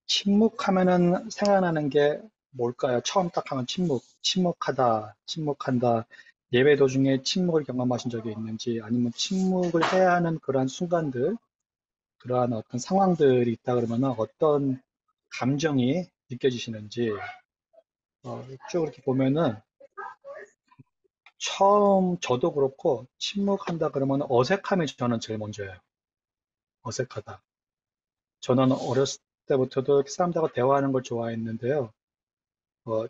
침묵하면은 생각나는 게 뭘까요? 처음 딱 하면 침묵하다, 침묵한다. 예배 도중에 침묵을 경험하신 적이 있는지, 아니면 침묵을 해야 하는 그러한 순간들, 그러한 어떤 상황들이 있다 그러면은 어떤 감정이 느껴지시는지, 쭉 이렇게 보면은 처음 저도 그렇고 침묵한다 그러면 어색함이 저는 제일 먼저예요. 어색하다. 저는 어렸을 때부터도 이렇게 사람들하고 대화하는 걸 좋아했는데요.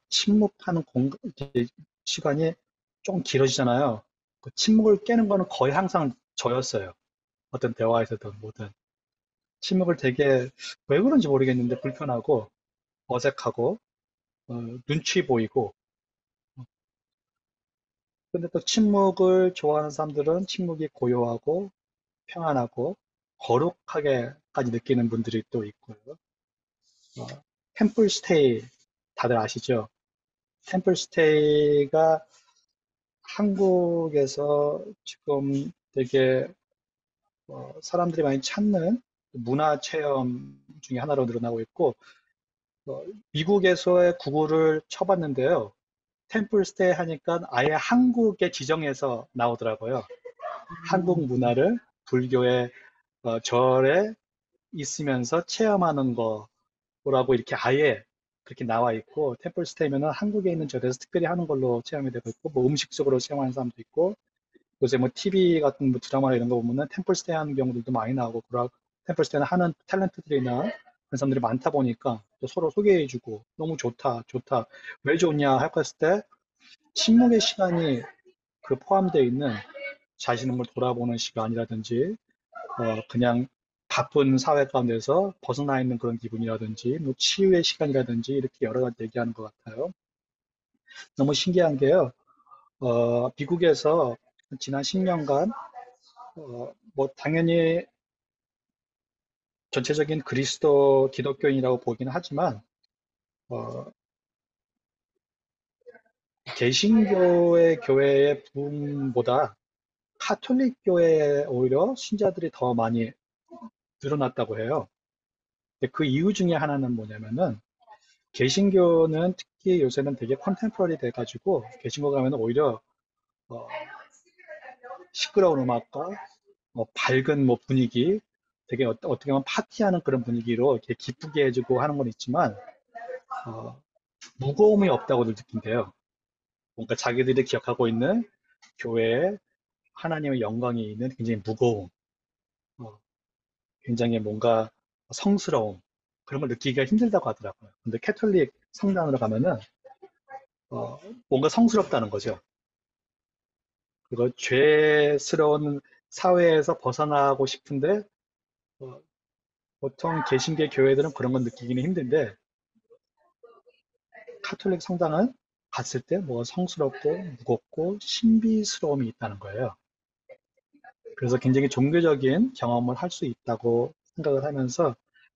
침묵하는 시간이 좀 길어지잖아요. 그 침묵을 깨는 거는 거의 항상 저였어요. 어떤 대화에서든 뭐든. 침묵을 되게 왜 그런지 모르겠는데 불편하고 어색하고 어, 눈치 보이고 근데 또 침묵을 좋아하는 사람들은 침묵이 고요하고 평안하고 거룩하게까지 느끼는 분들이 또 있고요. 어, 템플스테이 다들 아시죠? 템플스테이가 한국에서 지금 되게 사람들이 많이 찾는 문화 체험 중에 하나로 늘어나고 있고 어, 미국에서의 구글을 쳐봤는데요. 템플스테이 하니까 아예 한국에 지정해서 나오더라고요. 한국 문화를 불교의 절에 있으면서 체험하는 거라고 이렇게 아예 그렇게 나와 있고 템플스테이면은 한국에 있는 절에서 특별히 하는 걸로 체험이 되고 있고 뭐 음식적으로 체험하는 사람도 있고 요새 뭐 TV 같은 뭐 드라마나 이런 거 보면은 템플스테이 하는 경우들도 많이 나오고 그러 템플스테이는 하는 탤런트들이나 그런 사람들이 많다 보니까 또 서로 소개해주고 너무 좋다 좋다 왜 좋냐 할 거 했을 때 침묵의 시간이 그 포함되어 있는 자신을 돌아보는 시간이라든지 그냥 바쁜 사회 가운데서 벗어나 있는 그런 기분이라든지 뭐 치유의 시간이라든지 이렇게 여러 가지 얘기하는 것 같아요. 너무 신기한 게요. 미국에서 지난 10년간 뭐 당연히 전체적인 그리스도 기독교인이라고 보기는 하지만 어, 개신교의 교회의 부흥보다 카톨릭 교회에 오히려 신자들이 더 많이 늘어났다고 해요. 그 이유 중에 하나는 뭐냐면은 개신교는 특히 요새는 되게 컨템포러리 돼가지고 개신교 가면 오히려 어, 시끄러운 음악과 밝은 뭐 분위기 되게 어떻게 보면 파티하는 그런 분위기로 이렇게 기쁘게 해주고 하는 건 있지만 어, 무거움이 없다고 느낀대요. 뭔가 자기들이 기억하고 있는 교회에 하나님의 영광이 있는 굉장히 무거움, 어, 굉장히 뭔가 성스러움 그런 걸 느끼기가 힘들다고 하더라고요. 근데 캐톨릭 성당으로 가면은 어, 뭔가 성스럽다는 거죠. 그리고 죄스러운 사회에서 벗어나고 싶은데 어, 보통 개신교 교회들은 그런 건 느끼기는 힘든데 카톨릭 성당은 갔을 때 뭐 성스럽고 무겁고 신비스러움이 있다는 거예요. 그래서 굉장히 종교적인 경험을 할 수 있다고 생각을 하면서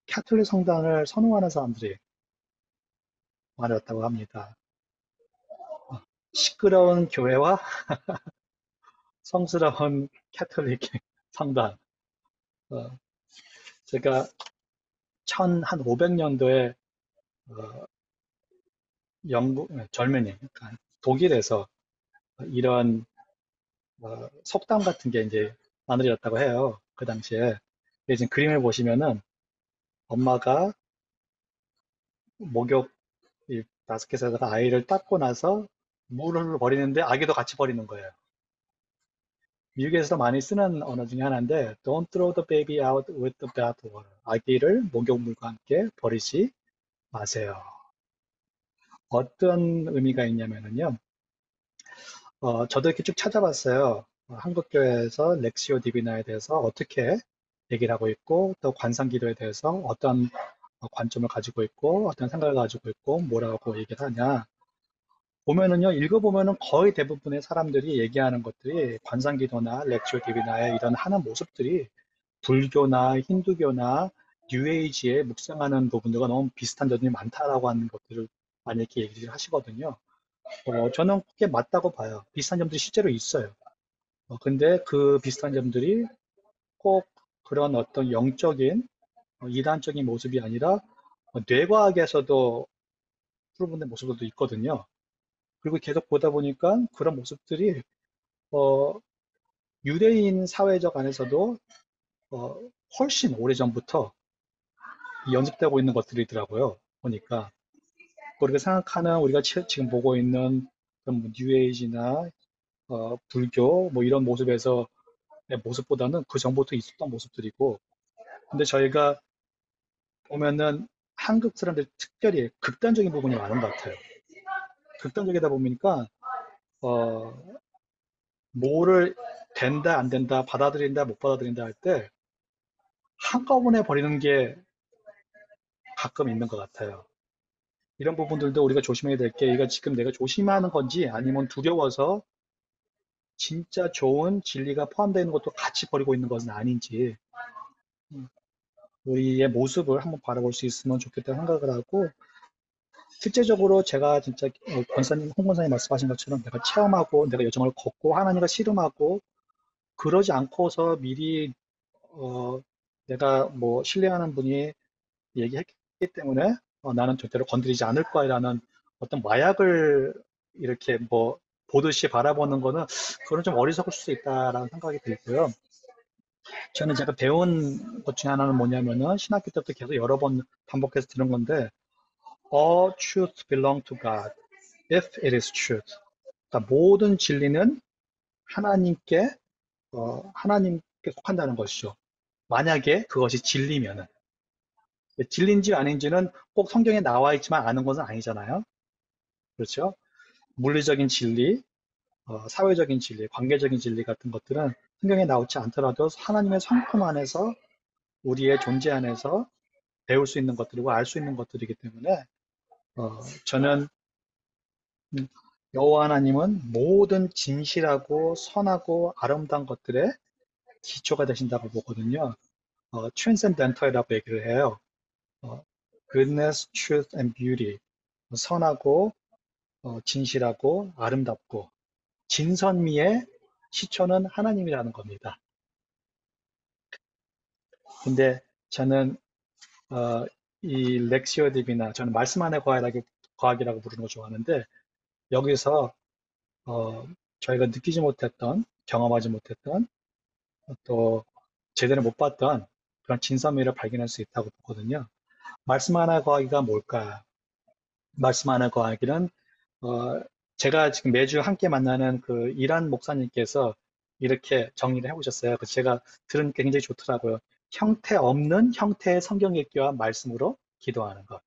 카톨릭 성당을 선호하는 사람들이 많았다고 합니다. 시끄러운 교회와 성스러운 카톨릭 성당. 어, 제가 1500년도에 영국, 젊은이, 그러니까 독일에서 이런 속담 같은 게 이제 만들어졌다고 해요. 그 당시에. 지금 그림을 보시면은 엄마가 목욕 이 바스켓에다가 아이를 닦고 나서 물을 버리는데 아기도 같이 버리는 거예요. 미국에서 많이 쓰는 언어 중에 하나인데 Don't throw the baby out with the bathwater. 아기를 목욕물과 함께 버리지 마세요. 어떤 의미가 있냐면요. 저도 이렇게 쭉 찾아봤어요. 한국교회에서 렉시오 디비나에 대해서 어떻게 얘기를 하고 있고, 또 관상기도에 대해서 어떤 관점을 가지고 있고, 어떤 생각을 가지고 있고, 뭐라고 얘기를 하냐. 보면은요, 읽어보면은 거의 대부분의 사람들이 얘기하는 것들이 관상기도나 렉시오 디비나의 이런 하는 모습들이 불교나 힌두교나 뉴에이지에 묵상하는 부분들과 너무 비슷한 점이 많다라고 하는 것들을 많이 이렇게 얘기를 하시거든요. 저는 그게 맞다고 봐요. 비슷한 점들이 실제로 있어요. 근데 그 비슷한 점들이 꼭 그런 어떤 영적인 이단적인 모습이 아니라 뇌과학에서도 프로분된 모습들도 있거든요. 그리고 계속 보다 보니까 그런 모습들이 어, 유대인 사회적 안에서도 어, 훨씬 오래전부터 연습되고 있는 것들이더라고요. 보니까 우리가 생각하는 우리가 지금 보고 있는 그런 뭐 뉴에이지나 불교 뭐 이런 모습에서 모습보다는 그 전부터 있었던 모습들이고, 근데 저희가 보면은 한국 사람들 특별히 극단적인 부분이 많은 것 같아요. 극단적이다 보니까 어, 뭐를 된다 안 된다 받아들인다 못 받아들인다 할 때 한꺼번에 버리는 게 가끔 있는 것 같아요. 이런 부분들도 우리가 조심해야 될 게, 이거 지금 내가 조심하는 건지 아니면 두려워서 진짜 좋은 진리가 포함되어 있는 것도 같이 버리고 있는 것은 아닌지, 음, 우리의 모습을 한번 바라볼 수 있으면 좋겠다는 생각을 하고, 실제적으로 제가 진짜 권사님, 홍 권사님 말씀하신 것처럼 내가 체험하고 내가 여정을 걷고 하나님과 씨름하고 그러지 않고서 미리 어, 내가 뭐 신뢰하는 분이 얘기했기 때문에 나는 절대로 건드리지 않을 거야라는 어떤 마약을 이렇게 뭐 보듯이 바라보는 거는, 그건 좀 어리석을 수 있다라는 생각이 들고요. 저는 제가 배운 것 중에 하나는 뭐냐면은 신학교 때부터 계속 여러 번 반복해서 들은 건데, All truth belong to God if it is truth. 그러니까 모든 진리는 하나님께 하나님께 속한다는 것이죠. 만약에 그것이 진리면은. 진리인지 아닌지는 꼭 성경에 나와 있지만 아는 것은 아니잖아요. 그렇죠? 물리적인 진리, 사회적인 진리, 관계적인 진리 같은 것들은 성경에 나오지 않더라도 하나님의 성품 안에서 우리의 존재 안에서 배울 수 있는 것들이고 알 수 있는 것들이기 때문에 저는 여호와 하나님은 모든 진실하고 선하고 아름다운 것들의 기초가 되신다고 보거든요. transcendental이라고 얘기를 해요. goodness, truth and beauty. 선하고 진실하고 아름답고 진선미의 시초는 하나님이라는 겁니다. 근데 저는 어, 이 렉시오 디비나, 저는 말씀 안의 과학이라고 부르는 거 좋아하는데, 여기서 저희가 느끼지 못했던, 경험하지 못했던, 또 제대로 못 봤던 그런 진선미를 발견할 수 있다고 보거든요. 말씀 안의 과학이가 뭘까? 말씀 안의 과학이는 어, 제가 지금 매주 함께 만나는 그 이란 목사님께서 이렇게 정리를 해보셨어요. 그래서 제가 들으니까 굉장히 좋더라고요. 형태 없는 형태의 성경 읽기와 말씀으로 기도하는 것.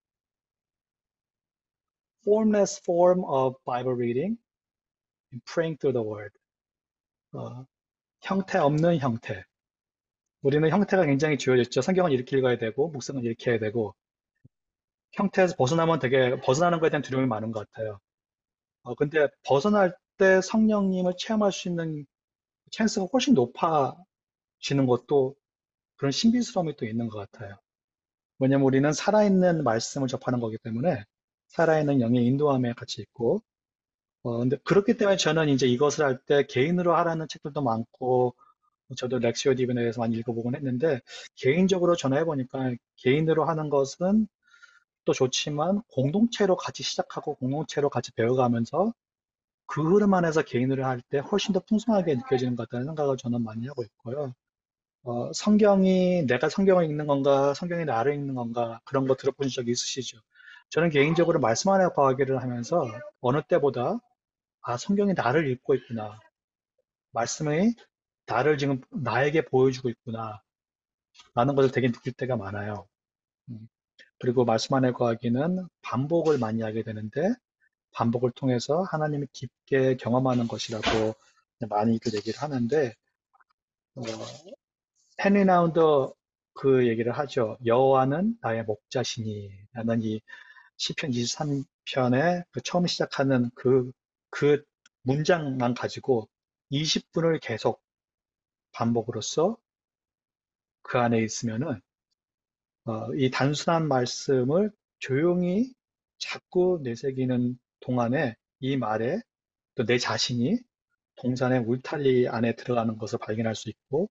Formless form of Bible reading and praying through the word. 어, 형태 없는 형태. 우리는 형태가 굉장히 주어졌죠. 성경은 이렇게 읽어야 되고, 묵상은 이렇게 해야 되고, 형태에서 벗어나면 되게, 벗어나는 것에 대한 두려움이 많은 것 같아요. 근데 벗어날 때 성령님을 체험할 수 있는 찬스가 훨씬 높아지는 것도 그런 신비스러움이 또 있는 것 같아요. 왜냐면 우리는 살아있는 말씀을 접하는 거기 때문에 살아있는 영의 인도함에 같이 있고, 근데 그렇기 때문에 저는 이제 이것을 할 때 개인으로 하라는 책들도 많고, 저도 렉시오 디빈에 대해서 많이 읽어보곤 했는데, 개인적으로 전화해보니까 개인으로 하는 것은 또 좋지만 공동체로 같이 시작하고 공동체로 같이 배워가면서 그 흐름 안에서 개인으로 할 때 훨씬 더 풍성하게 느껴지는 것 같다는 생각을 저는 많이 하고 있고요. 성경이 내가 성경을 읽는 건가, 성경이 나를 읽는 건가, 그런 거 들어보신 적이 있으시죠? 저는 개인적으로 말씀 안에 과하기를 하면서 어느 때보다 성경이 나를 읽고 있구나. 말씀이 나를 지금 나에게 보여주고 있구나. 라는 것을 되게 느낄 때가 많아요. 음, 그리고 말씀 안에 과하기는 반복을 많이 하게 되는데, 반복을 통해서 하나님이 깊게 경험하는 것이라고 많이들 얘기를 하는데, 어, 헨리 나운더 그 얘기를 하죠. 여호와는 나의 목자시니 라는 이 시편 23편에 그 처음 시작하는 그 문장만 가지고 20분을 계속 반복으로써 그 안에 있으면은 이 단순한 말씀을 조용히 자꾸 내새기는 동안에 이 말에 또 내 자신이 동산의 울타리 안에 들어가는 것을 발견할 수 있고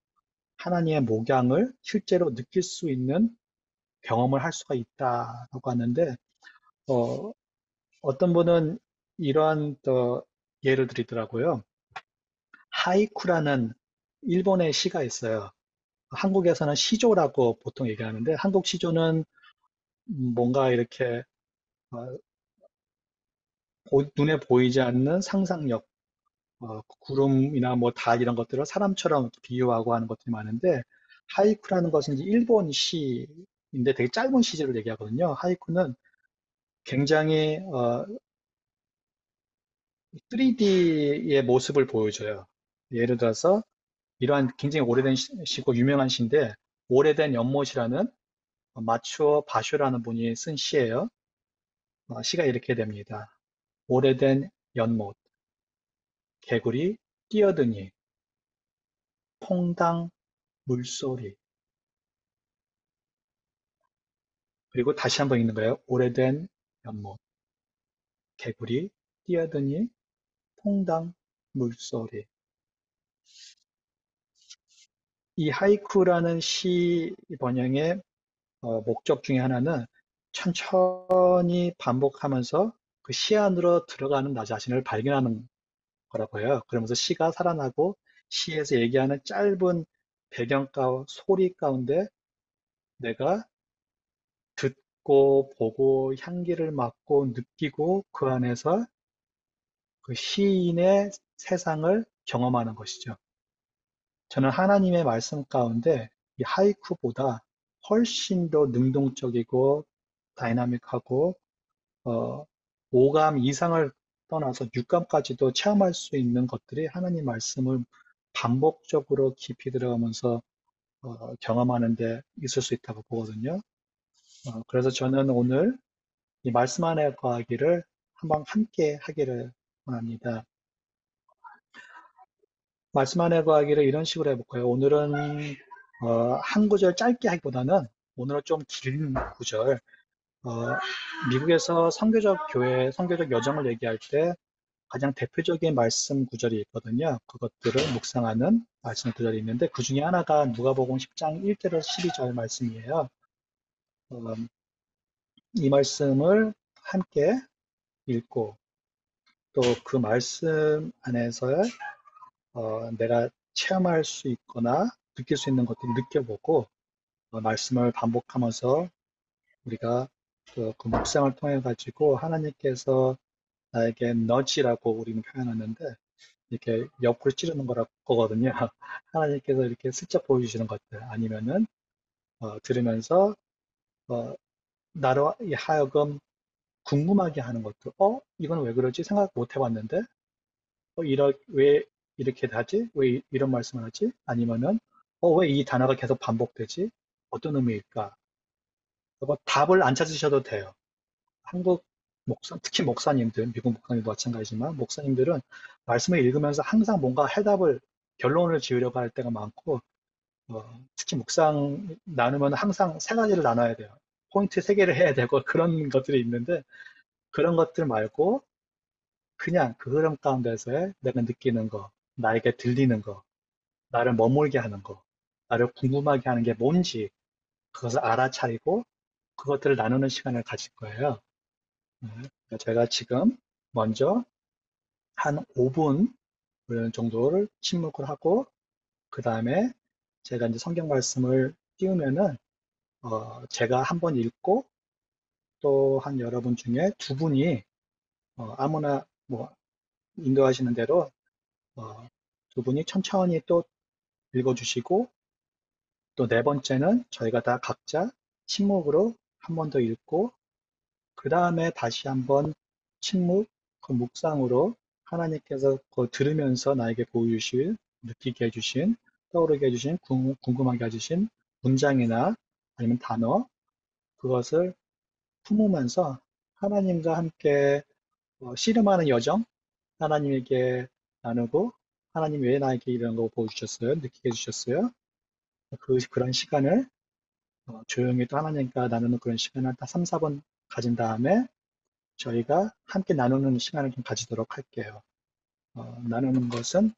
하나님의 목양을 실제로 느낄 수 있는 경험을 할 수가 있다라고 하는데, 어, 어떤 분은 이러한 또 예를 드리더라고요. 하이쿠라는 일본의 시가 있어요. 한국에서는 시조라고 보통 얘기하는데, 한국 시조는 뭔가 이렇게 어, 눈에 보이지 않는 상상력, 구름이나 뭐 달 이런 것들을 사람처럼 비유하고 하는 것들이 많은데, 하이쿠라는 것은 이제 일본 시인데 되게 짧은 시제를 얘기하거든요. 하이쿠는 굉장히 3D의 모습을 보여줘요. 예를 들어서 이러한 굉장히 오래된 시고 유명한 시인데, 오래된 연못이라는 마추오 바쇼라는 분이 쓴 시예요. 시가 이렇게 됩니다. 오래된 연못, 개구리 뛰어드니, 퐁당 물소리. 그리고 다시 한번 읽는 거예요. 오래된 연못, 개구리 뛰어드니, 퐁당 물소리. 이 하이쿠라는 시 번역의 목적 중에 하나는 천천히 반복하면서 그 시 안으로 들어가는 나 자신을 발견하는 거라고 해요. 그러면서 시가 살아나고 시에서 얘기하는 짧은 배경가 소리 가운데 내가 듣고 보고 향기를 맡고 느끼고 그 안에서 그 시인의 세상을 경험하는 것이죠. 저는 하나님의 말씀 가운데 이 하이쿠보다 훨씬 더 능동적이고 다이나믹하고 어, 오감 이상을 떠나서 육감까지도 체험할 수 있는 것들이 하나님 말씀을 반복적으로 깊이 들어가면서 경험하는 데 있을 수 있다고 보거든요. 그래서 저는 오늘 이 말씀 안에 거하기를 한번 함께 하기를 원합니다. 말씀 안에 거하기를 이런 식으로 해볼까요? 오늘은 한 구절 짧게 하기보다는 오늘은 좀 긴 구절, 어, 미국에서 선교적 교회, 선교적 여정을 얘기할 때 가장 대표적인 말씀 구절이 있거든요. 그것들을 묵상하는 말씀 구절이 있는데 그 중에 하나가 누가복음 10장 1절에서 12절 말씀이에요. 어, 이 말씀을 함께 읽고 또 그 말씀 안에서 내가 체험할 수 있거나 느낄 수 있는 것들을 느껴보고 말씀을 반복하면서 우리가 그 묵상을 통해 가지고 하나님께서 나에게 너지라고 우리는 표현하는데 이렇게 옆으로 찌르는 거거든요. 하나님께서 이렇게 슬쩍 보여주시는 것들 아니면은 들으면서 어, 나로 하여금 궁금하게 하는 것도 이건 왜 그러지 생각 못 해봤는데 왜 이렇게 하지? 왜 이런 말씀을 하지? 아니면은 왜 이 단어가 계속 반복되지? 어떤 의미일까? 그거 답을 안 찾으셔도 돼요. 한국 특히 목사님들, 미국 목사님도 마찬가지지만 목사님들은 말씀을 읽으면서 항상 뭔가 결론을 지으려고 할 때가 많고 특히 묵상 나누면 항상 세 가지를 나눠야 돼요. 포인트 세 개를 해야 되고 그런 것들이 있는데 그런 것들 말고 그냥 그 흐름 가운데서의 내가 느끼는 거, 나에게 들리는 거, 나를 머물게 하는 거, 나를 궁금하게 하는 게 뭔지 그것을 알아차리고 그것들을 나누는 시간을 가질 거예요. 제가 지금 먼저 한 5분 정도를 침묵을 하고 그 다음에 제가 이제 성경 말씀을 띄우면은 제가 한 번 읽고 또 한 여러분 중에 두 분이 아무나 뭐 인도하시는 대로 어, 두 분이 천천히 또 읽어주시고 또 네 번째는 저희가 다 각자 침묵으로 한 번 더 읽고 그 다음에 다시 한번 침묵, 그 묵상으로 하나님께서 그 들으면서 나에게 보여주실, 느끼게 해주신, 떠오르게 해주신, 궁금하게 해주신 문장이나 아니면 단어, 그것을 품으면서 하나님과 함께 씨름하는 여정, 하나님에게 나누고, 하나님 왜 나에게 이런 거 보여주셨어요? 느끼게 해주셨어요? 그런 시간을 조용히 또 하나님과 나누는 그런 시간을 딱 3, 4번 가진 다음에 저희가 함께 나누는 시간을 좀 가지도록 할게요. 나누는 것은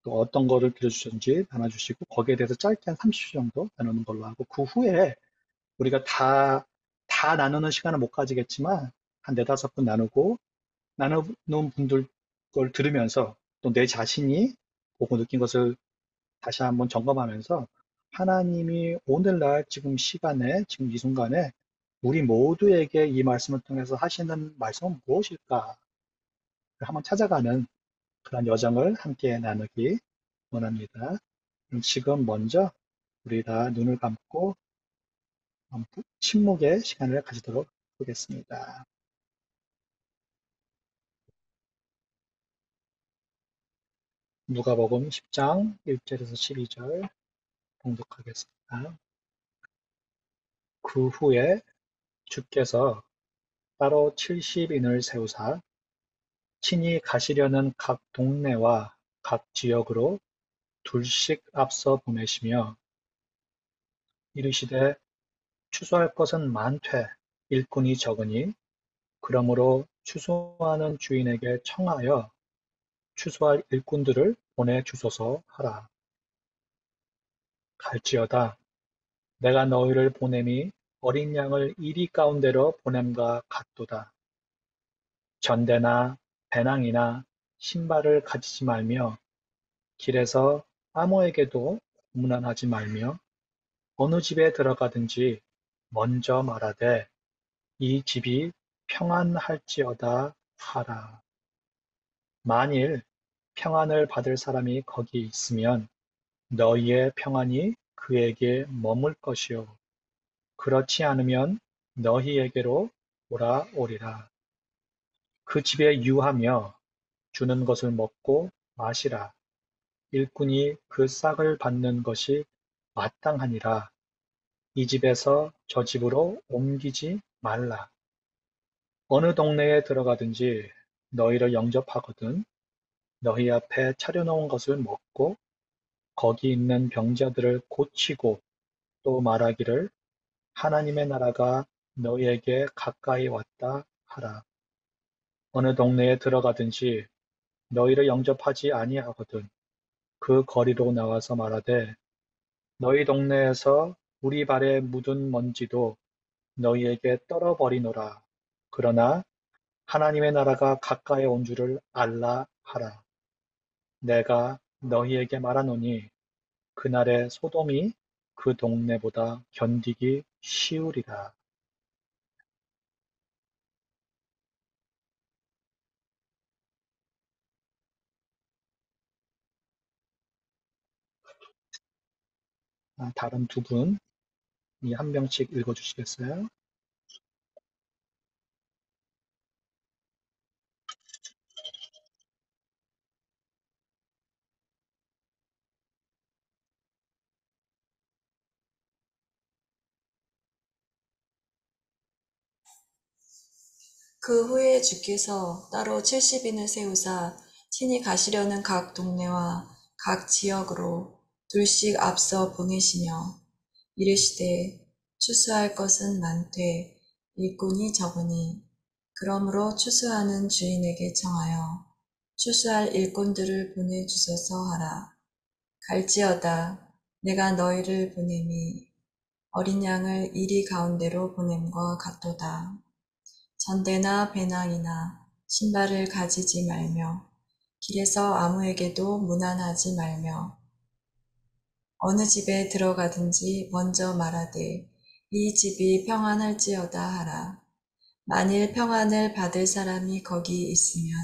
또 어떤 거를 빌어주셨는지 나눠주시고 거기에 대해서 짧게 한 30초 정도 나누는 걸로 하고 그 후에 우리가 다 나누는 시간은 못 가지겠지만, 한 네다섯 분 나누는 분들 걸 들으면서 또 내 자신이 보고 느낀 것을 다시 한번 점검하면서 하나님이 오늘날 지금 시간에, 지금 이 순간에 우리 모두에게 이 말씀을 통해서 하시는 말씀은 무엇일까? 한번 찾아가는 그런 여정을 함께 나누기 원합니다. 그럼 지금 먼저 우리 다 눈을 감고 침묵의 시간을 가지도록 하겠습니다. 누가복음 10장 1절에서 12절 봉독하겠습니다. 그 후에 주께서 따로 70인을 세우사 친히 가시려는 각 동네와 각 지역으로 둘씩 앞서 보내시며 이르시되 추수할 것은 많되 일꾼이 적으니 그러므로 추수하는 주인에게 청하여 추수할 일꾼들을 보내주소서 하라. 갈지어다 내가 너희를 보냄이 어린 양을 이리 가운데로 보냄과 같도다. 전대나 배낭이나 신발을 가지지 말며 길에서 아무에게도 문안하지 말며 어느 집에 들어가든지 먼저 말하되 이 집이 평안할지어다 하라. 만일 평안을 받을 사람이 거기 있으면 너희의 평안이 그에게 머물 것이요 그렇지 않으면 너희에게로 돌아오리라. 그 집에 유하며 주는 것을 먹고 마시라. 일꾼이 그 싹을 받는 것이 마땅하니라. 이 집에서 저 집으로 옮기지 말라. 어느 동네에 들어가든지 너희를 영접하거든 너희 앞에 차려놓은 것을 먹고 거기 있는 병자들을 고치고 또 말하기를 하나님의 나라가 너희에게 가까이 왔다 하라. 어느 동네에 들어가든지 너희를 영접하지 아니하거든 그 거리로 나와서 말하되 너희 동네에서 우리 발에 묻은 먼지도 너희에게 떨어버리노라. 그러나 하나님의 나라가 가까이 온 줄을 알라 하라. 내가 너희에게 말하노니 그날의 소돔이 그 동네보다 견디기 쉬우리라. 다른 두 분이 한 명씩 읽어주시겠어요? 그 후에 주께서 따로 70인을 세우사 친히 가시려는 각 동네와 각 지역으로 둘씩 앞서 보내시며 이르시되 추수할 것은 많되 일꾼이 적으니 그러므로 추수하는 주인에게 청하여 추수할 일꾼들을 보내주소서 하라. 갈지어다 내가 너희를 보냄이 어린 양을 이리 가운데로 보냄과 같도다. 전대나 배낭이나 신발을 가지지 말며 길에서 아무에게도 문안하지 말며 어느 집에 들어가든지 먼저 말하되 이 집이 평안할지어다 하라. 만일 평안을 받을 사람이 거기 있으면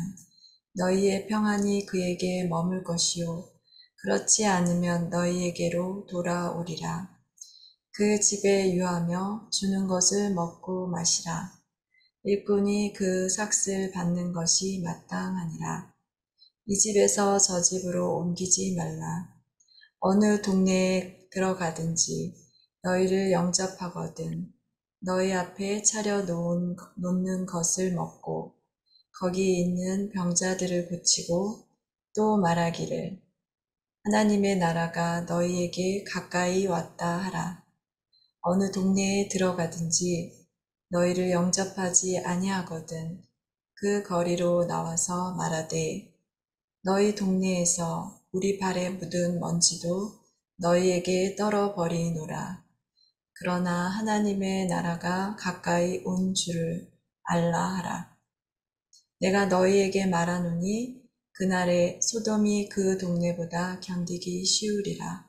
너희의 평안이 그에게 머물 것이요 그렇지 않으면 너희에게로 돌아오리라. 그 집에 유하며 주는 것을 먹고 마시라. 일꾼이 그 삭슬 받는 것이 마땅하니라. 이 집에서 저 집으로 옮기지 말라. 어느 동네에 들어가든지 너희를 영접하거든 너희 앞에 차려 놓는 것을 먹고 거기 있는 병자들을 고치고 또 말하기를 하나님의 나라가 너희에게 가까이 왔다 하라. 어느 동네에 들어가든지 너희를 영접하지 아니하거든 그 거리로 나와서 말하되 너희 동네에서 우리 발에 묻은 먼지도 너희에게 떨어버리노라. 그러나 하나님의 나라가 가까이 온 줄을 알라 하라. 내가 너희에게 말하노니 그날에 소돔이 그 동네보다 견디기 쉬우리라.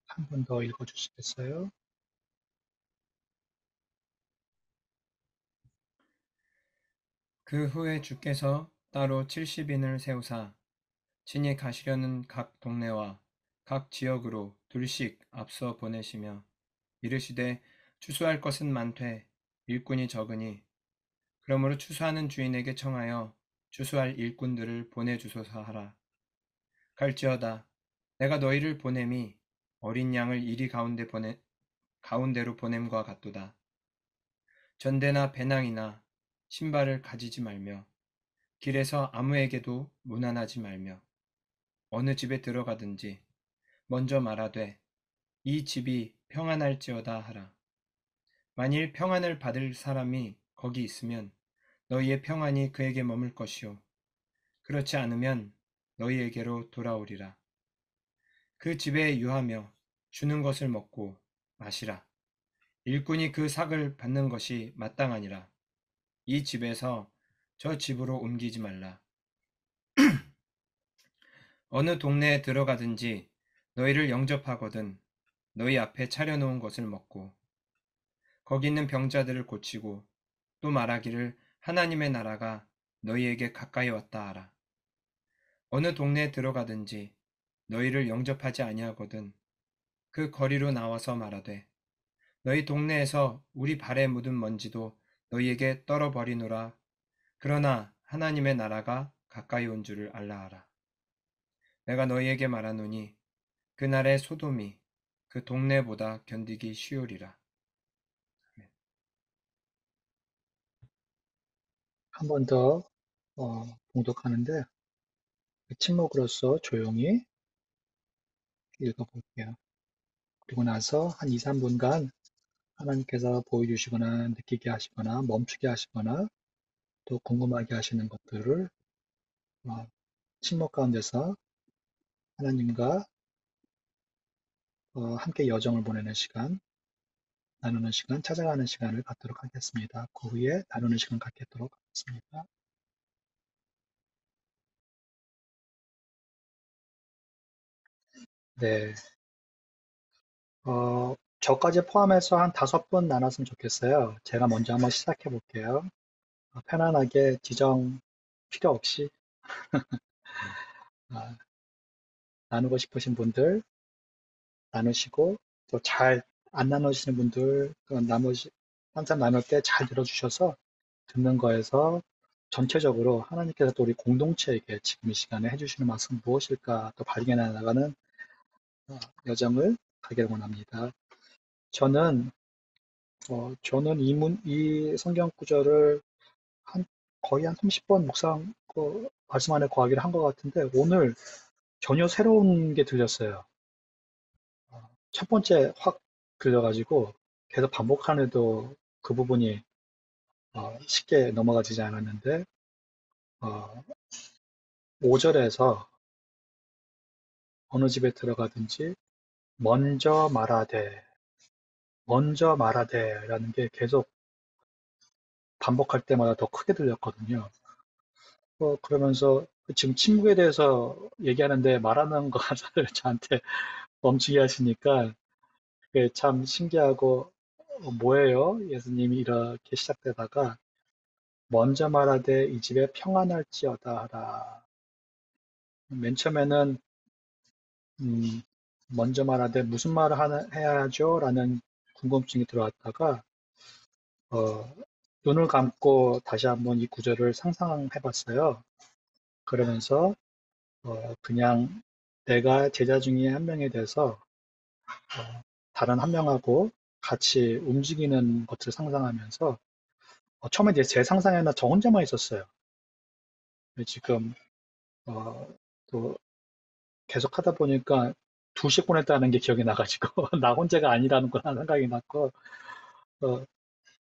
한 번 더 읽어주시겠어요? 그 후에 주께서 따로 70인을 세우사 친히 가시려는 각 동네와 각 지역으로 둘씩 앞서 보내시며 이르시되 추수할 것은 많되 일꾼이 적으니 그러므로 추수하는 주인에게 청하여 추수할 일꾼들을 보내주소서 하라. 갈지어다 내가 너희를 보냄이 어린 양을 이리 가운데로 보냄과 같도다. 전대나 배낭이나 신발을 가지지 말며 길에서 아무에게도 문안하지 말며 어느 집에 들어가든지 먼저 말하되 이 집이 평안할지어다 하라. 만일 평안을 받을 사람이 거기 있으면 너희의 평안이 그에게 머물 것이요 그렇지 않으면 너희에게로 돌아오리라. 그 집에 유하며 주는 것을 먹고 마시라. 일꾼이 그 삭을 받는 것이 마땅하니라. 이 집에서 저 집으로 옮기지 말라. 어느 동네에 들어가든지 너희를 영접하거든 너희 앞에 차려놓은 것을 먹고 거기 있는 병자들을 고치고 또 말하기를 하나님의 나라가 너희에게 가까이 왔다 하라. 어느 동네에 들어가든지 너희를 영접하지 아니하거든 그 거리로 나와서 말하되 너희 동네에서 우리 발에 묻은 먼지도 너희에게 떨어버리노라. 그러나 하나님의 나라가 가까이 온 줄을 알라 하라. 내가 너희에게 말하노니 그날의 소돔이 그 동네보다 견디기 쉬우리라. 한 번 더 봉독하는데 침묵으로써 조용히 읽어볼게요. 그리고 나서 한 2, 3분간 하나님께서 보여주시거나 느끼게 하시거나 멈추게 하시거나 또 궁금하게 하시는 것들을 침묵 가운데서 하나님과 함께 여정을 보내는 시간, 나누는 시간, 찾아가는 시간을 갖도록 하겠습니다. 그 후에 나누는 시간 갖도록 하겠습니다. 네, 저까지 포함해서 한 5분 나눴으면 좋겠어요. 제가 먼저 한번 시작해 볼게요. 편안하게 지정 필요 없이 아, 나누고 싶으신 분들 나누시고 또 잘 안 나누시는 분들 항상 나눌 때 잘 들어주셔서 듣는 거에서 전체적으로 하나님께서 또 우리 공동체에게 지금 이 시간에 해주시는 말씀 무엇일까 또 발견해 나가는 여정을 가기를 원합니다. 저는 이 성경 구절을 거의 한 30번 묵상 말씀 안에 거하기를 한 것 같은데 오늘 전혀 새로운 게 들렸어요. 첫 번째 확 들려가지고 계속 반복하는데도 그 부분이 쉽게 넘어가지지 않았는데 5절에서 어느 집에 들어가든지 먼저 말하되라는 게 계속 반복할 때마다 더 크게 들렸거든요. 그러면서 지금 침묵에 대해서 얘기하는데 말하는 거를 저한테 멈추게 하시니까 그게 참 신기하고 뭐예요? 예수님이 이렇게 시작되다가 먼저 말하되 이 집에 평안할지어다 하라. 맨 처음에는 음, 먼저 말하되 무슨 말을 해야죠? 라는 궁금증이 들어왔다가 눈을 감고 다시 한번 이 구절을 상상해 봤어요. 그러면서 그냥 내가 제자 중에 한 명이 돼서 다른 한 명하고 같이 움직이는 것을 상상하면서 처음에 이제 제 상상에는 저 혼자만 있었어요. 지금 어, 또 계속 하다 보니까 2씩 보냈다는 게 기억이 나가지고 나 혼자가 아니라는 걸 생각이 났고 어,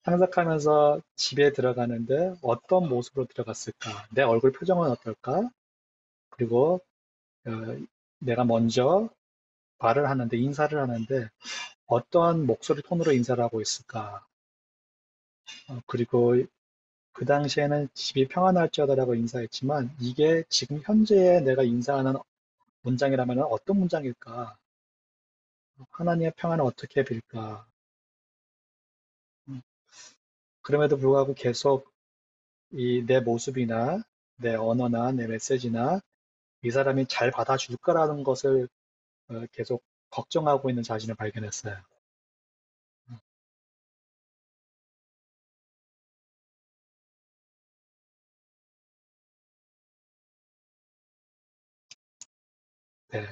상상하면서 집에 들어가는데 어떤 모습으로 들어갔을까? 내 얼굴 표정은 어떨까? 그리고 어, 내가 먼저 말을 하는데 인사를 하는데 어떠한 목소리 톤으로 인사를 하고 있을까? 그리고 그 당시에는 집이 평안할지어다라고 인사했지만 이게 지금 현재의 내가 인사하는 문장이라면 어떤 문장일까? 하나님의 평안을 어떻게 빌까? 음, 그럼에도 불구하고 계속 이 내 모습이나 내 언어나 내 메시지나 이 사람이 잘 받아줄 거라는 것을 계속 걱정하고 있는 자신을 발견했어요. 네.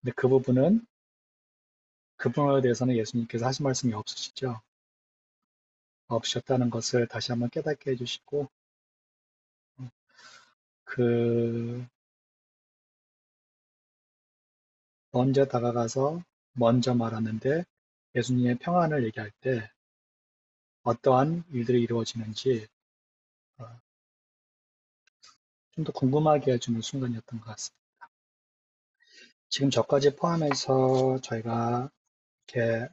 근데 그 부분은 그 부분에 대해서는 예수님께서 하신 말씀이 없으시죠. 없으셨다는 것을 다시 한번 깨닫게 해주시고 그 먼저 다가가서 먼저 말하는데 예수님의 평안을 얘기할 때 어떠한 일들이 이루어지는지 좀 더 궁금하게 해주는 순간이었던 것 같습니다. 지금 저까지 포함해서 저희가 이렇게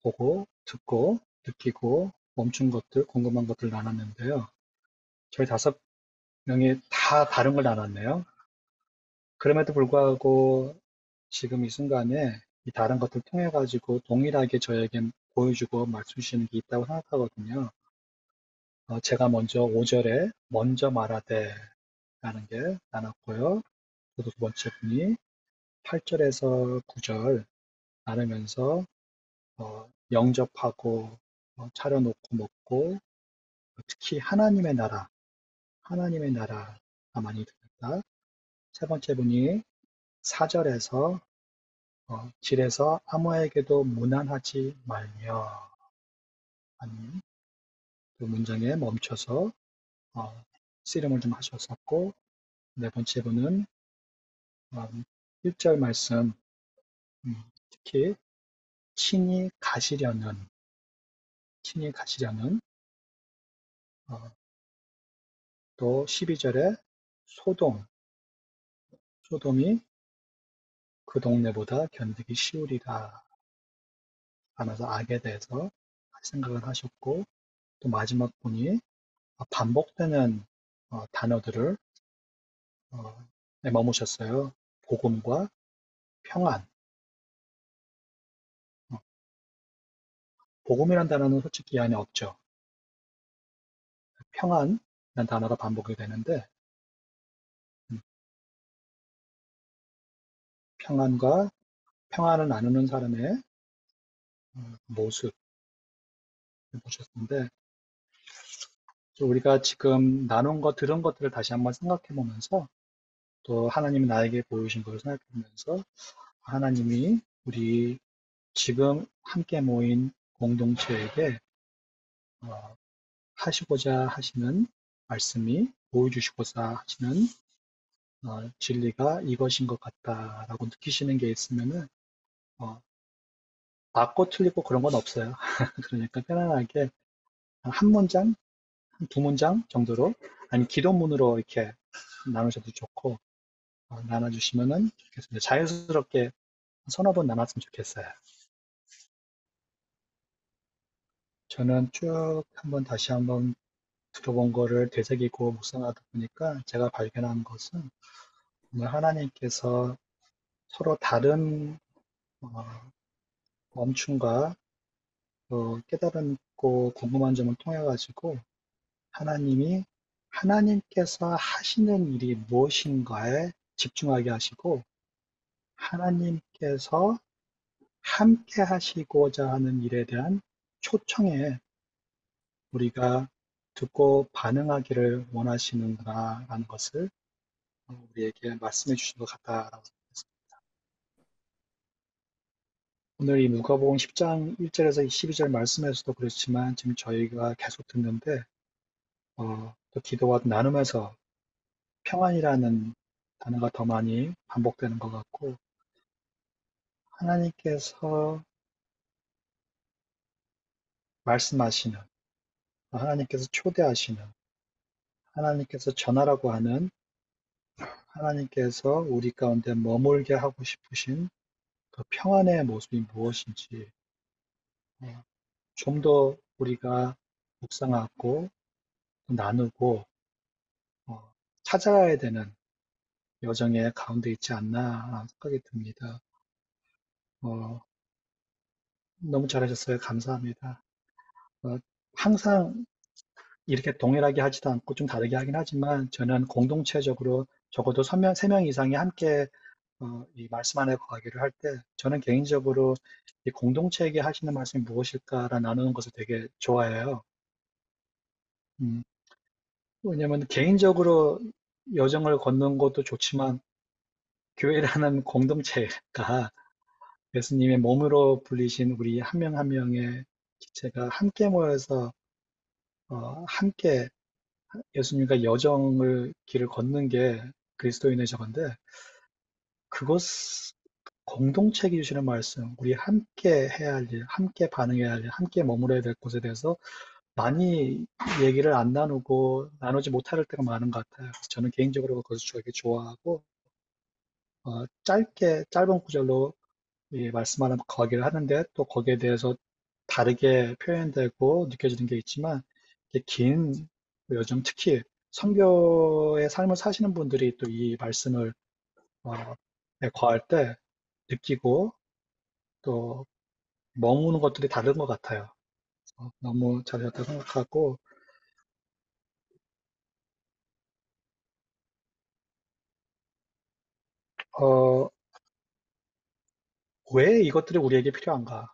보고 듣고 느끼고 멈춘 것들, 궁금한 것들 나눴는데요. 저희 5명이 다 다른 걸 나눴네요. 그럼에도 불구하고 지금 이 순간에 이 다른 것들 통해 가지고 동일하게 저에게 보여주고 말씀 주시는 게 있다고 생각하거든요. 제가 먼저 5절에 먼저 말하되 라는 게 나눴고요. 또 두 번째 분이 8절에서 9절 나누면서 영접하고 차려놓고 먹고 특히 하나님의 나라가 많이 들었다. 세 번째 분이 4절에서 길에서 아무에게도 무난하지 말며 하는 그 문장에 멈춰서 씨름을 좀 하셨었고 네 번째 분은 1절 말씀 특히 친히 가시려는 어, 또 12절에 소돔이 그 동네보다 견디기 쉬우리라 하면서 악에 대해서 생각을 하셨고 또 마지막 분이 반복되는 단어들을 머무셨어요. 복음과 평안. 어, 복음이란 단어는 솔직히 이 안에 없죠. 평안이라는 단어가 반복이 되는데 음, 평안을 나누는 사람의 모습을 보셨는데 우리가 지금 나눈 것, 들은 것들을 다시 한번 생각해 보면서 또 하나님이 나에게 보여주신 것을 생각해 보면서 하나님이 우리 지금 함께 모인 공동체에게 어, 하시고자 하시는 말씀이 보여주시고자 하시는 진리가 이것인 것 같다라고 느끼시는 게 있으면은 어, 맞고 틀리고 그런 건 없어요. 그러니까 편안하게 한 문장, 한 두 문장 정도로 아니 기도문으로 이렇게 나누셔도 좋고 나눠주시면은 좋겠습니다. 자연스럽게 서너 번 나눴으면 좋겠어요. 저는 쭉 한번 다시 한번 들어본 거를 되새기고 묵상하다 보니까 제가 발견한 것은 정말 하나님께서 서로 다른 어, 멈춤과 깨달음고 궁금한 점을 통해 가지고 하나님이 하나님께서 하시는 일이 무엇인가에 집중하게 하시고 하나님께서 함께 하시고자 하는 일에 대한 초청에 우리가 듣고 반응하기를 원하시는구나라는 것을 우리에게 말씀해 주신 것 같다라고 생각했습니다. 오늘 이 누가복음 10장 1절에서 12절 말씀에서도 그렇지만 지금 저희가 계속 듣는데 또 기도와 나누면서 평안이라는 단어가 더 많이 반복되는 것 같고 하나님께서 말씀하시는, 하나님께서 초대하시는, 하나님께서 전하라고 하는, 하나님께서 우리 가운데 머물게 하고 싶으신 그 평안의 모습이 무엇인지 좀 더 우리가 묵상하고 나누고 어, 찾아가야 되는 여정의 가운데 있지 않나 생각이 듭니다. 어, 너무 잘하셨어요. 감사합니다. 어, 항상 이렇게 동일하게 하지도 않고 좀 다르게 하긴 하지만 저는 공동체적으로 적어도 3명 이상이 함께 이 말씀 안에 거하기를 할 때 저는 개인적으로 이 공동체에게 하시는 말씀이 무엇일까라 나누는 것을 되게 좋아해요. 음, 왜냐하면 개인적으로 여정을 걷는 것도 좋지만 교회라는 공동체가 예수님의 몸으로 불리신 우리 한 명 한 명의 기체가 함께 모여서 함께 예수님과 여정을 길을 걷는 게 그리스도인의 저건데 그것 공동체가 주시는 말씀, 우리 함께 해야 할 일, 함께 반응해야 할 일, 함께 머물러야 될 곳에 대해서 많이 얘기를 안 나누고 나누지 못할 때가 많은 것 같아요. 그래서 저는 개인적으로 그것을 되게 좋아하고 짧은 구절로 이 말씀하는 거기를 하는데 또 거기에 대해서 다르게 표현되고 느껴지는 게 있지만 이게 긴 요즘 특히 선교의 삶을 사시는 분들이 또 이 말씀을 어, 거할 때 느끼고 또 머무는 것들이 다른 것 같아요. 너무 잘하셨다고 생각하고 어, 왜 이것들이 우리에게 필요한가?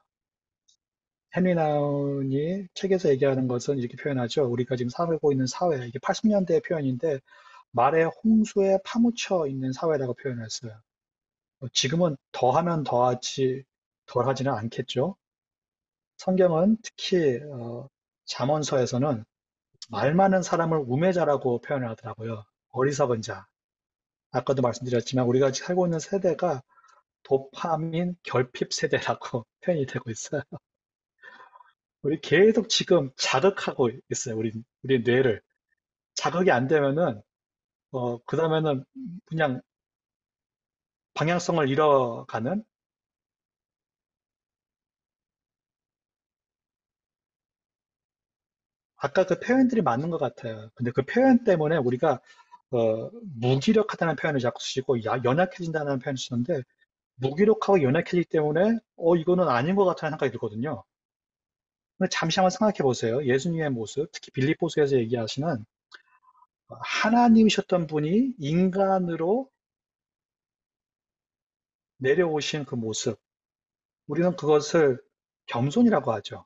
헨리 나운이 책에서 얘기하는 것은 이렇게 표현하죠. 우리가 지금 살고 있는 사회, 이게 80년대의 표현인데 말에 홍수에 파묻혀 있는 사회라고 표현했어요. 지금은 더하면 더하지 덜하지는 않겠죠. 성경은 특히 잠언서에서는 말 많은 사람을 우매자라고 표현을 하더라고요. 어리석은 자. 아까도 말씀드렸지만 우리가 살고 있는 세대가 도파민 결핍 세대라고 표현이 되고 있어요. 우리 계속 지금 자극하고 있어요. 우리 뇌를. 자극이 안 되면은, 그 다음에는 그냥 방향성을 잃어가는, 아까 그 표현들이 맞는 것 같아요. 근데 그 표현 때문에 우리가, 무기력하다는 표현을 자꾸 쓰시고, 연약해진다는 표현을 쓰는데, 무기력하고 연약해지기 때문에, 이거는 아닌 것 같다는 생각이 들거든요. 근데 잠시 한번 생각해 보세요. 예수님의 모습, 특히 빌립보서에서 얘기하시는 하나님이셨던 분이 인간으로 내려오신 그 모습. 우리는 그것을 겸손이라고 하죠.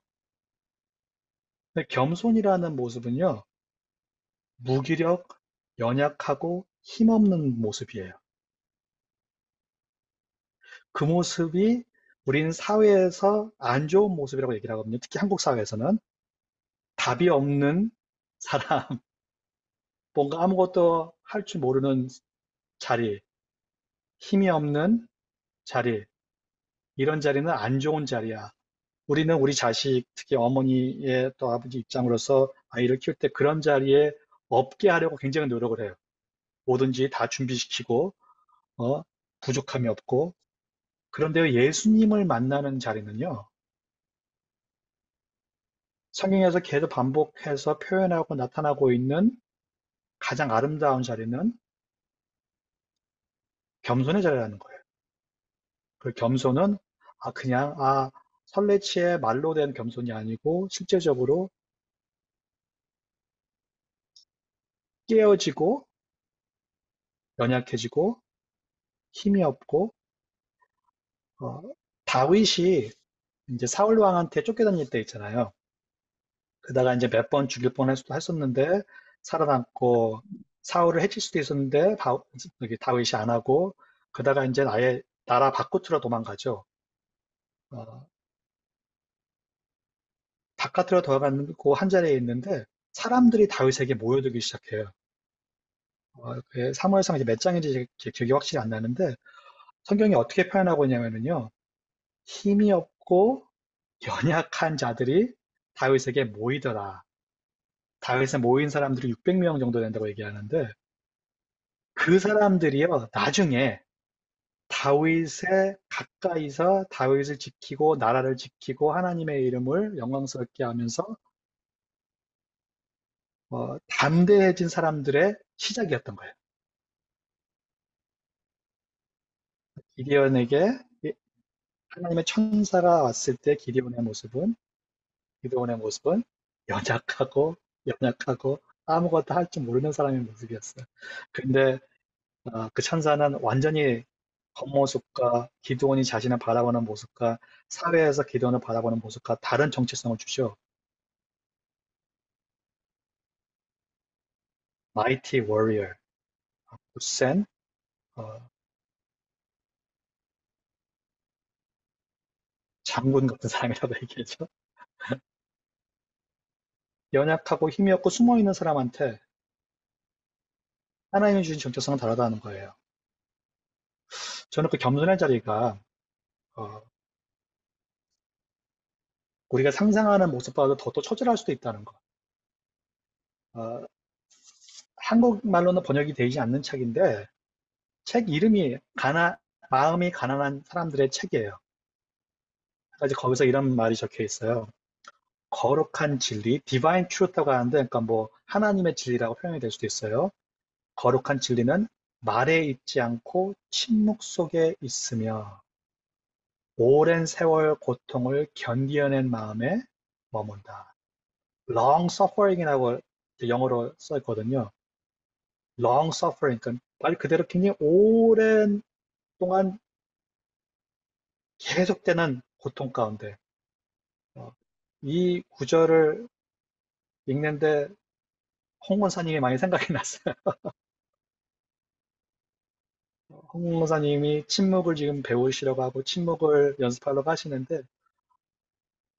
근데 겸손이라는 모습은요, 무기력, 연약하고 힘없는 모습이에요. 그 모습이 우리는 사회에서 안 좋은 모습이라고 얘기를 하거든요. 특히 한국 사회에서는 답이 없는 사람, 뭔가 아무것도 할 줄 모르는 자리, 힘이 없는 자리, 이런 자리는 안 좋은 자리야. 우리는 우리 자식, 특히 어머니의 또 아버지 입장으로서 아이를 키울 때 그런 자리에 없게 하려고 굉장히 노력을 해요. 뭐든지 다 준비시키고, 부족함이 없고. 그런데 예수님을 만나는 자리는요, 성경에서 계속 반복해서 표현하고 나타나고 있는 가장 아름다운 자리는 겸손의 자리라는 거예요. 그 겸손은, 설레치에 말로 된 겸손이 아니고, 실제적으로 깨어지고, 연약해지고, 힘이 없고, 어, 다윗이 이제 사울 왕한테 쫓겨다닐 때 있잖아요. 그러다가 이제 몇 번 죽일 뻔 했었는데 살아남고 사울을 해칠 수도 있었는데 여기 다윗이 안 하고 그러다가 이제 아예 나라 바깥으로 도망가죠. 어, 바깥으로 도망가고 한 자리에 있는데 사람들이 다윗에게 모여들기 시작해요. 그 사무엘상 이제 몇 장인지 기억이 확실히 안 나는데 성경이 어떻게 표현하고 있냐면요. 힘이 없고 연약한 자들이 다윗에게 모이더라. 다윗에 모인 사람들이 600명 정도 된다고 얘기하는데 그 사람들이요 나중에 다윗의 가까이서 다윗을 지키고 나라를 지키고 하나님의 이름을 영광스럽게 하면서 담대해진 사람들의 시작이었던 거예요. 기디온에게 하나님의 천사가 왔을 때 기디온의 모습은 연약하고 아무것도 할 줄 모르는 사람의 모습이었어요. 근데 그 천사는 완전히 겉모습과 기드온이 자신을 바라보는 모습과 사회에서 기드온을 바라보는 모습과 다른 정체성을 주죠. Mighty warrior, 굳센 어, 장군 같은 사람이라고 얘기하죠. 연약하고 힘이 없고 숨어있는 사람한테 하나님이 주신 정체성은 다르다는 거예요. 저는 그 겸손의 자리가 어, 우리가 상상하는 모습보다도 더 처절할 수도 있다는 거. 어, 한국말로는 번역이 되지 않는 책인데 책 이름이 마음이 가난한 사람들의 책이에요. 그래서 거기서 이런 말이 적혀 있어요. 거룩한 진리, divine truth라고 하는데, 그러니까 뭐 하나님의 진리라고 표현이 될 수도 있어요. 거룩한 진리는 말에 있지 않고 침묵 속에 있으며 오랜 세월 고통을 견디어낸 마음에 머문다. long suffering이라고 영어로 써 있거든요. long suffering, 그러니까 말 그대로 굉장히 오랜 동안 계속되는 고통 가운데 어, 이 구절을 읽는데 홍 원사님이 많이 생각이 났어요. 홍 원사님이 침묵을 지금 배우시려고 하고 침묵을 연습하려고 하시는데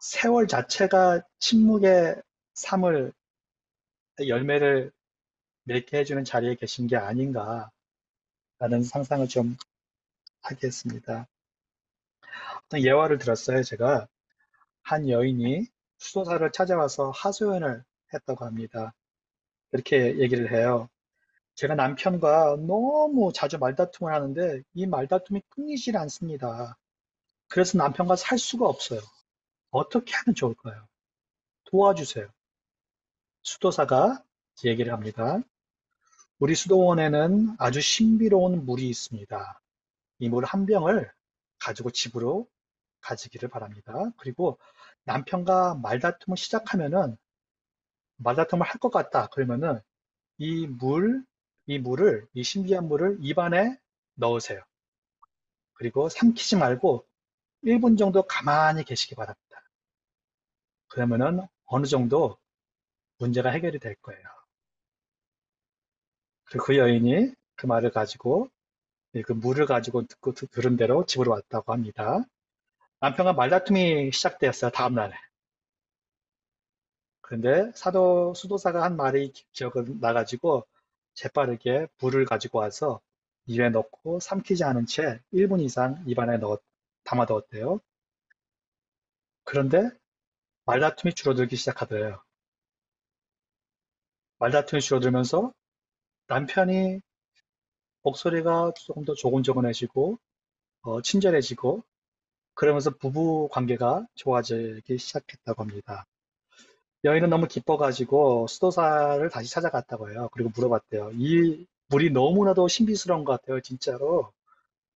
세월 자체가 침묵의 삶을 열매를 맺게 해주는 자리에 계신 게 아닌가라는 상상을 좀 하게 했습니다. 어떤 예화를 들었어요. 제가 한 여인이 수도사를 찾아와서 하소연을 했다고 합니다. 이렇게 얘기를 해요. 제가 남편과 너무 자주 말다툼을 하는데 이 말다툼이 끊이질 않습니다. 그래서 남편과 살 수가 없어요. 어떻게 하면 좋을까요? 도와주세요. 수도사가 얘기를 합니다. 우리 수도원에는 아주 신비로운 물이 있습니다. 이 물 한 병을 가지고 집으로 가지기를 바랍니다. 그리고 남편과 말다툼을 할 것 같다. 그러면은 이 물, 이 신비한 물을 입안에 넣으세요. 그리고 삼키지 말고 1분 정도 가만히 계시기 바랍니다. 그러면은 어느 정도 문제가 해결이 될 거예요. 그리고 그 여인이 그 말을 가지고 그 물을 가지고 듣고 들은 대로 집으로 왔다고 합니다. 남편과 말다툼이 시작되었어요. 다음 날에. 그런데 수도사가 한 말이 기억을 나가지고 재빠르게 물을 가지고 와서 입에 넣고 삼키지 않은 채 1분 이상 입안에 담아 넣었대요. 그런데 말다툼이 줄어들기 시작하더래요. 말다툼이 줄어들면서 남편이 목소리가 조금 더 조곤조곤해지고 친절해지고 그러면서 부부 관계가 좋아지기 시작했다고 합니다. 여인은 너무 기뻐가지고 수도사를 다시 찾아갔다고 해요. 그리고 물어봤대요. 이 물이 너무나도 신비스러운 것 같아요, 진짜로.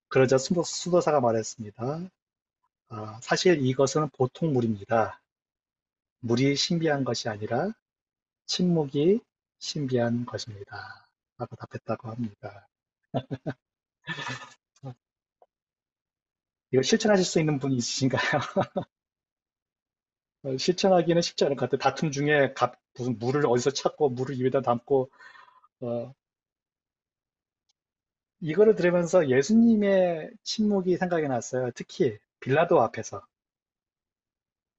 그러자 수도사가 말했습니다. 사실 이것은 보통 물입니다. 물이 신비한 것이 아니라 침묵이 신비한 것입니다. 라고 답했다고 합니다. 이거 실천하실 수 있는 분이 있으신가요? 실천하기는 쉽지 않을 것 같아요. 다툼 중에 무슨 물을 어디서 찾고 물을 입에다 담고 어, 이거를 들으면서 예수님의 침묵이 생각이 났어요. 특히 빌라도 앞에서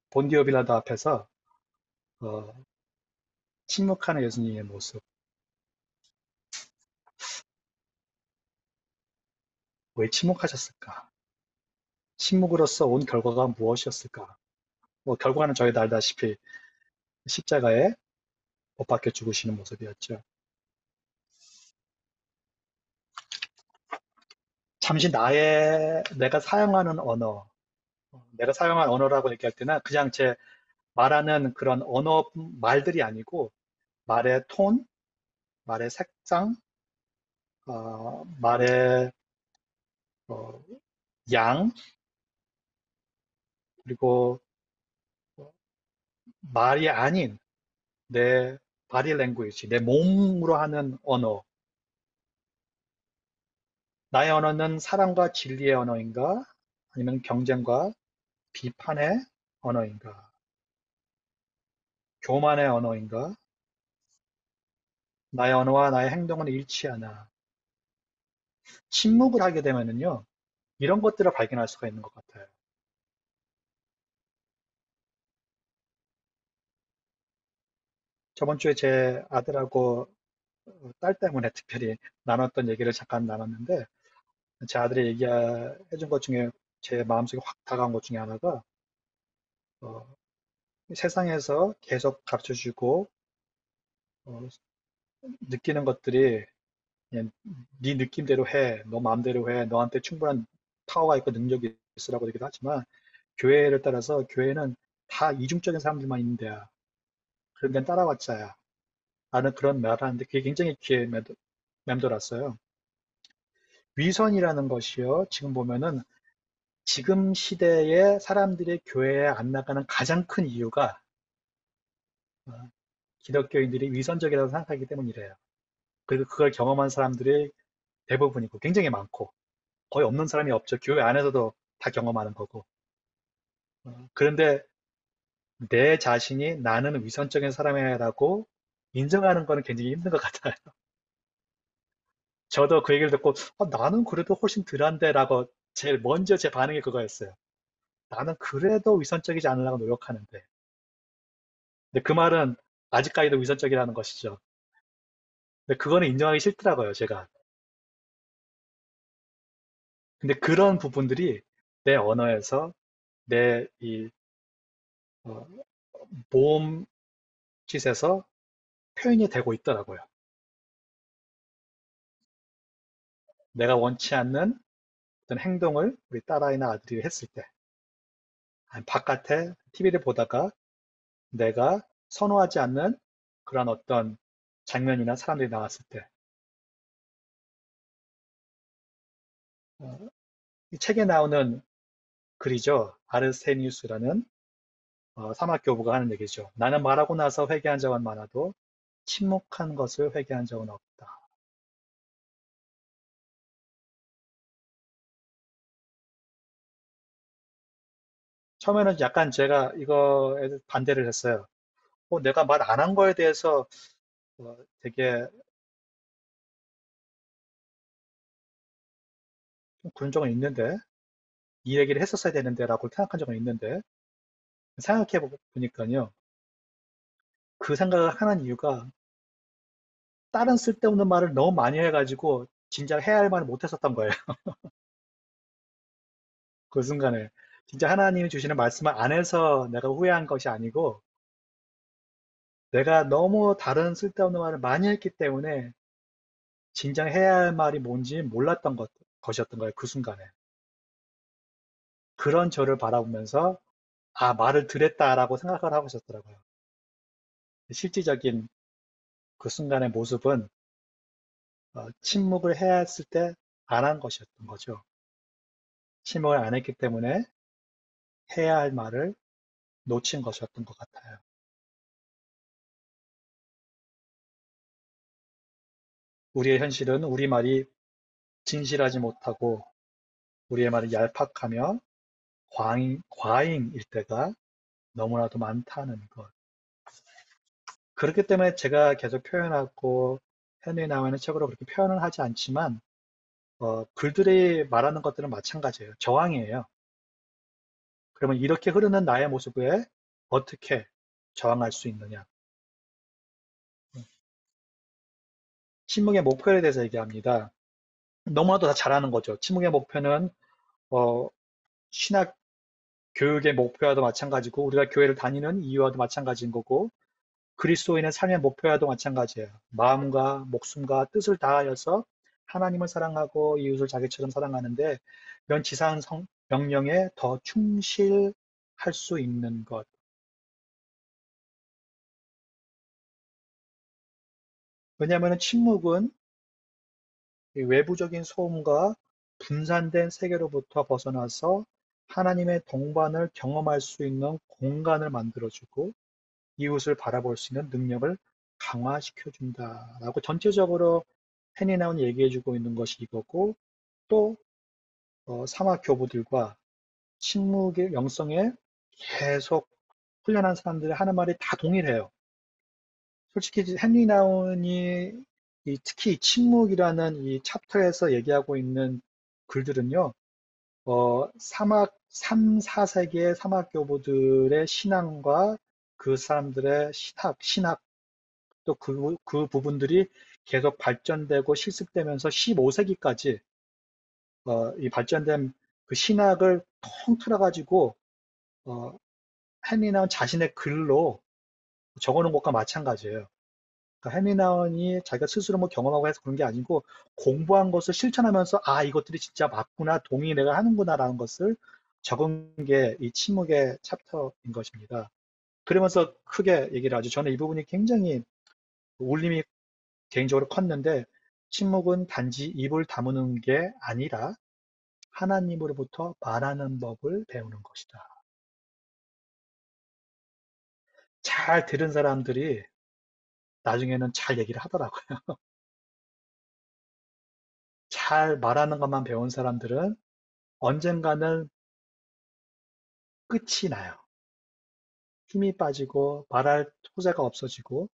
본디오 빌라도 앞에서 어, 침묵하는 예수님의 모습. 왜 침묵하셨을까? 침묵으로써 온 결과가 무엇이었을까? 뭐 결과는 저희도 알다시피 십자가에 못 박혀 죽으시는 모습이었죠. 잠시 내가 사용하는 언어, 내가 사용한 언어라고 얘기할 때는 그냥 제 말하는 그런 언어 말들이 아니고 말의 톤, 말의 색상, 말의 어, 양, 그리고 말이 아닌 내 바디 랭귀지, 내 몸으로 하는 언어. 나의 언어는 사랑과 진리의 언어인가? 아니면 경쟁과 비판의 언어인가? 교만의 언어인가? 나의 언어와 나의 행동은 일치하나? 침묵을 하게 되면은요, 이런 것들을 발견할 수가 있는 것 같아요. 저번 주에 제 아들하고 딸 때문에 특별히 나눴던 얘기를 잠깐 나눴는데, 제 아들이 얘기해 준 것 중에 제 마음속에 확 다가온 것 중에 하나가, 어, 세상에서 계속 가르쳐주고, 어, 느끼는 것들이 그냥 네 느낌대로 해, 너 마음대로 해, 너한테 충분한 파워가 있고 능력이 있으라고 얘기도 하지만, 교회를 따라서 교회는 다 이중적인 사람들만 있는 데야. 그런 데는 따라왔자야. 라는 그런 말을 하는데 그게 굉장히 귀에 맴돌았어요. 위선이라는 것이요. 지금 보면은 지금 시대에 사람들이 교회에 안 나가는 가장 큰 이유가 어, 기독교인들이 위선적이라고 생각하기 때문이래요. 그리고 그걸 경험한 사람들이 대부분이고 굉장히 많고 거의 없는 사람이 없죠. 교회 안에서도 다 경험하는 거고. 그런데 내 자신이 나는 위선적인 사람이라고 인정하는 거는 굉장히 힘든 것 같아요. 저도 그 얘기를 듣고 나는 그래도 훨씬 덜한데라고 제일 먼저 제 반응이 그거였어요. 나는 그래도 위선적이지 않으려고 노력하는데. 근데 그 말은 아직까지도 위선적이라는 것이죠. 근데 그거는 인정하기 싫더라고요, 제가. 근데 그런 부분들이 내 언어에서 내 이 몸짓에서 표현이 되고 있더라고요. 내가 원치 않는 어떤 행동을 우리 딸아이나 아들이 했을 때, 아니, 바깥에 TV를 보다가 내가 선호하지 않는 그런 어떤 장면이나 사람들이 나왔을 때, 이 책에 나오는 글이죠. 아르세니우스라는 사막교부가 하는 얘기죠. 나는 말하고 나서 회개한 적은 많아도 침묵한 것을 회개한 적은 없다. 처음에는 약간 제가 이거에 반대를 했어요. 내가 말 안 한 거에 대해서 되게 좀 그런 적은 있는데, 이 얘기를 했었어야 되는데 라고 생각한 적은 있는데, 생각해 보니까요. 그 생각을 하는 이유가 다른 쓸데없는 말을 너무 많이 해가지고 진작 해야 할 말을 못 했었던 거예요. 그 순간에. 진짜 하나님이 주시는 말씀을 안 해서 내가 후회한 것이 아니고 내가 너무 다른 쓸데없는 말을 많이 했기 때문에 진작 해야 할 말이 뭔지 몰랐던 것이었던 거예요. 그 순간에. 그런 저를 바라보면서 말을 드렸다라고 생각을 하고 있었더라고요. 실질적인 그 순간의 모습은 침묵을 해야 했을 때 안 한 것이었던 거죠. 침묵을 안 했기 때문에 해야 할 말을 놓친 것이었던 것 같아요. 우리의 현실은 우리말이 진실하지 못하고 우리의 말이 얄팍하며 과잉일 때가 너무나도 많다는 것. 그렇기 때문에 제가 계속 표현하고 현에 나와 있는 책으로 그렇게 표현을 하지 않지만 글들이 말하는 것들은 마찬가지예요. 저항이에요. 그러면 이렇게 흐르는 나의 모습에 어떻게 저항할 수 있느냐? 침묵의 목표에 대해서 얘기합니다. 너무나도 다 잘하는 거죠. 침묵의 목표는 어, 신학 교육의 목표와도 마찬가지고 우리가 교회를 다니는 이유와도 마찬가지인 거고 그리스도인의 삶의 목표와도 마찬가지예요. 마음과 목숨과 뜻을 다하여서 하나님을 사랑하고 이웃을 자기처럼 사랑하는데 이런 지상 명령에 더 충실할 수 있는 것. 왜냐하면 침묵은 외부적인 소음과 분산된 세계로부터 벗어나서 하나님의 동반을 경험할 수 있는 공간을 만들어주고 이웃을 바라볼 수 있는 능력을 강화시켜준다라고 전체적으로 해니나운이 얘기해주고 있는 것이 이거고 또 사막 교부들과 침묵의 영성에 계속 훈련한 사람들이 하는 말이 다 동일해요. 솔직히 해니나운이 특히 이 침묵이라는 이 챕터에서 얘기하고 있는 글들은요, 사막 3, 4세기의 사막 교부들의 신앙과 그 사람들의 신학 또 그 부분들이 계속 발전되고 실습되면서 15세기까지 이 발전된 그 신학을 통틀어 가지고 어, 헨리 나운 자신의 글로 적어놓은 것과 마찬가지예요. 그러니까 헨리 나운이 자기가 스스로 뭐 경험하고 해서 그런 게 아니고 공부한 것을 실천하면서 아 이것들이 진짜 맞구나 동의 내가 하는구나라는 것을 적은 게 이 침묵의 챕터인 것입니다. 그러면서 크게 얘기를 하죠. 저는 이 부분이 굉장히 울림이 개인적으로 컸는데 침묵은 단지 입을 다무는 게 아니라 하나님으로부터 말하는 법을 배우는 것이다. 잘 들은 사람들이 나중에는 잘 얘기를 하더라고요. 잘 말하는 것만 배운 사람들은 언젠가는 끝이 나요. 힘이 빠지고 말할 소재가 없어지고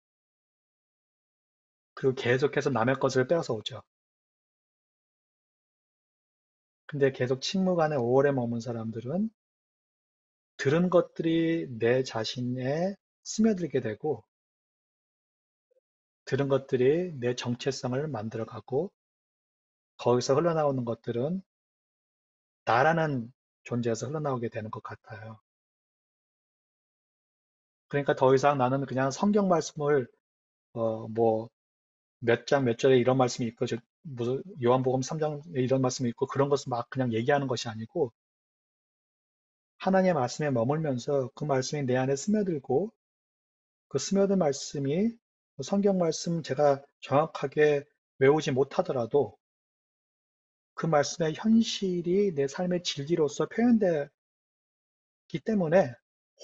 그리고 계속해서 남의 것을 빼앗아 오죠. 근데 계속 침묵 안에 오래 머문 사람들은 들은 것들이 내 자신에 스며들게 되고 들은 것들이 내 정체성을 만들어가고 거기서 흘러나오는 것들은 나라는 존재에서 흘러나오게 되는 것 같아요. 그러니까 더 이상 나는 그냥 성경 말씀을 뭐 몇 장 몇 절에 이런 말씀이 있고 무슨 요한복음 3장에 이런 말씀이 있고 그런 것을 막 그냥 얘기하는 것이 아니고 하나님의 말씀에 머물면서 그 말씀이 내 안에 스며들고 그 스며든 말씀이 성경 말씀 제가 정확하게 외우지 못하더라도 그 말씀의 현실이 내 삶의 진리로서 표현되기 때문에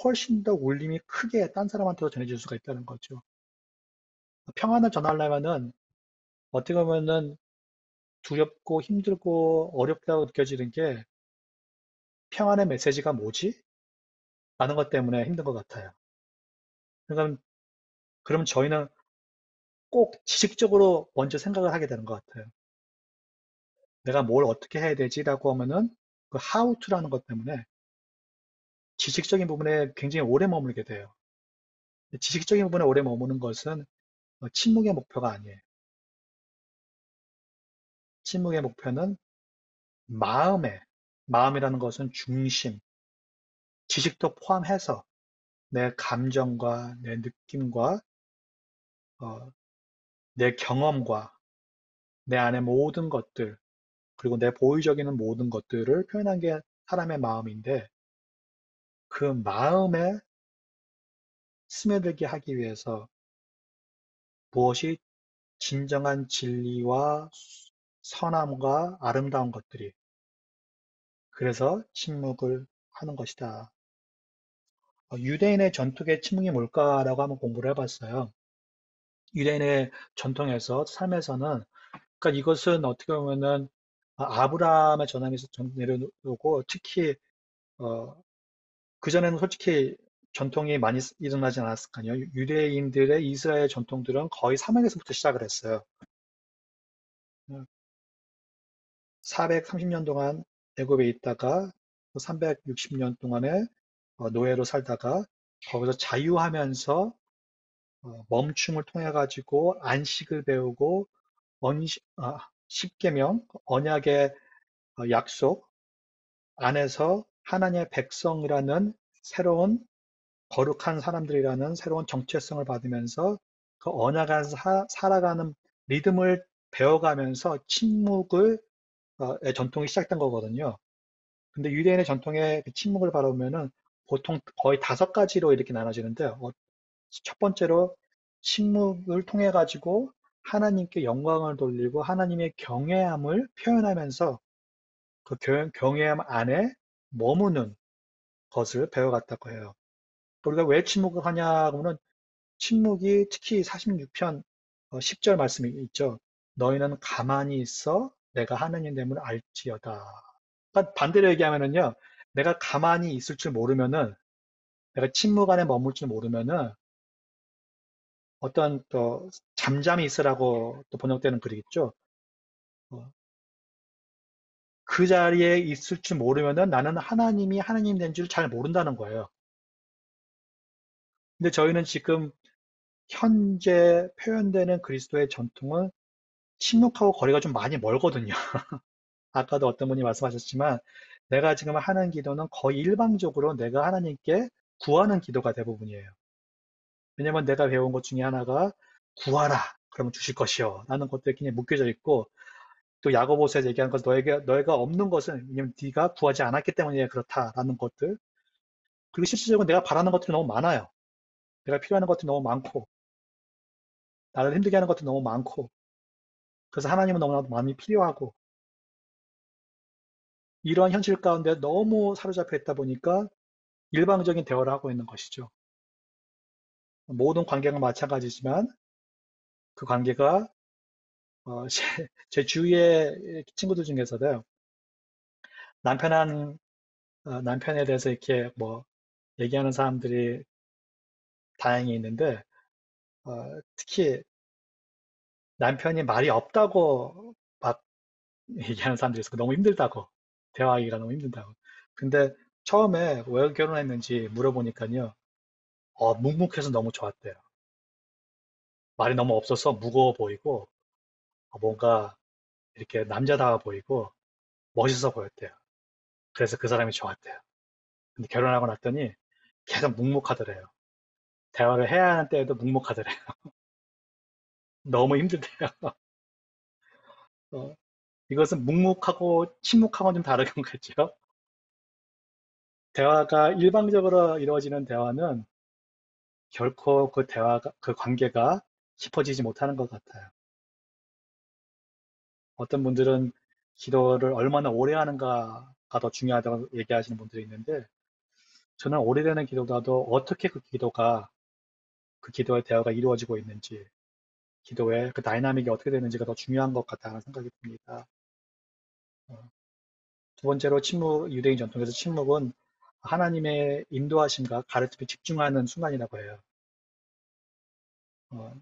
훨씬 더 울림이 크게 딴 사람한테도 전해질 수가 있다는 거죠. 평안을 전하려면은 어떻게 보면은 두렵고 힘들고 어렵다고 느껴지는 게 평안의 메시지가 뭐지? 라는 것 때문에 힘든 것 같아요. 그러니까 그럼 저희는 꼭 지식적으로 먼저 생각을 하게 되는 것 같아요. 내가 뭘 어떻게 해야 되지라고 하면은 그 how to라는 것 때문에 지식적인 부분에 굉장히 오래 머물게 돼요. 지식적인 부분에 오래 머무는 것은 침묵의 목표가 아니에요. 침묵의 목표는 마음이라는 것은 중심, 지식도 포함해서 내 감정과 내 느낌과 어, 내 경험과 내 안의 모든 것들, 그리고 내 보이적인 모든 것들을 표현한 게 사람의 마음인데 그 마음에 스며들게 하기 위해서 무엇이 진정한 진리와 선함과 아름다운 것들이 그래서 침묵을 하는 것이다. 유대인의 전통의 침묵이 뭘까라고 한번 공부를 해봤어요. 유대인의 전통에서 삶에서는 그러니까 이것은 어떻게 보면은 아브라함의 전함에서 내려오고 특히 어, 그전에는 솔직히 전통이 많이 일어나지 않았을까요? 유대인들의 이스라엘 전통들은 거의 사막에서부터 시작을 했어요. 430년 동안 애굽에 있다가 360년 동안에 노예로 살다가 거기서 자유하면서 멈춤을 통해 가지고 안식을 배우고 십계명 언약의 약속 안에서 하나님의 백성이라는 새로운 거룩한 사람들이라는 새로운 정체성을 받으면서 그 언약 안에서 살아가는 리듬을 배워가면서 침묵을 의 전통이 시작된 거거든요. 근데 유대인의 전통의 그 침묵을 바라보면은 보통 거의 5가지로 이렇게 나눠지는데 첫 번째로 침묵을 통해 가지고 하나님께 영광을 돌리고 하나님의 경외함을 표현하면서 그 경외함 안에 머무는 것을 배워갔다고 해요. 우리가 왜 침묵을 하냐 하면은 침묵이 특히 46편 10절 말씀이 있죠. 너희는 가만히 있어 내가 하나님 됨을 알지어다. 그러니까 반대로 얘기하면은요. 내가 가만히 있을 줄 모르면은 내가 침묵 안에 머물 줄 모르면은 어떤 또 잠잠히 있으라고 또 번역되는 글이 있죠. 어, 그 자리에 있을 줄 모르면은 나는 하나님이 하나님 된 줄 잘 모른다는 거예요. 근데 저희는 지금 현재 표현되는 그리스도의 전통은 침묵하고 거리가 좀 많이 멀거든요. 아까도 어떤 분이 말씀하셨지만 내가 지금 하는 기도는 거의 일방적으로 내가 하나님께 구하는 기도가 대부분이에요. 왜냐면 내가 배운 것 중에 하나가 구하라 그러면 주실 것이요 라는 것들이 그냥 묶여져 있고 또 야고보서에서 얘기하는 것은 너희가 없는 것은 왜냐면 네가 구하지 않았기 때문에 그렇다라는 것들 그리고 실질적으로 내가 바라는 것들이 너무 많아요. 내가 필요한 것들이 너무 많고 나를 힘들게 하는 것들이 너무 많고 그래서 하나님은 너무나도 많이 필요하고 이러한 현실 가운데 너무 사로잡혀 있다 보니까 일방적인 대화를 하고 있는 것이죠. 모든 관계가 마찬가지지만 그 관계가 제 주위의 친구들 중에서도 남편한 남편에 대해서 이렇게 뭐 얘기하는 사람들이 다행히 있는데 특히 남편이 말이 없다고 막 얘기하는 사람들이 있어 너무 힘들다고 대화하기가 너무 힘들다고. 근데 처음에 왜 결혼했는지 물어보니까요, 묵묵해서 너무 좋았대요. 말이 너무 없어서 무거워 보이고 뭔가 이렇게 남자다워 보이고 멋있어 보였대요. 그래서 그 사람이 좋았대요. 근데 결혼하고 났더니 계속 묵묵하더래요. 대화를 해야 하는 때에도 묵묵하더래요. 너무 힘들대요. 어, 이것은 묵묵하고 침묵하고 좀 다른 거겠죠. 대화가 일방적으로 이루어지는 대화는 결코 그 대화가, 그 관계가 깊어지지 못하는 것 같아요. 어떤 분들은 기도를 얼마나 오래 하는가가 더 중요하다고 얘기하시는 분들이 있는데, 저는 오래되는 기도보다도 어떻게 그 기도의 대화가 이루어지고 있는지, 기도의 그 다이나믹이 어떻게 되는지가 더 중요한 것 같다는 생각이 듭니다. 어, 두 번째로 유대인 전통에서 침묵은 하나님의 인도하심과 가르침에 집중하는 순간이라고 해요. 어,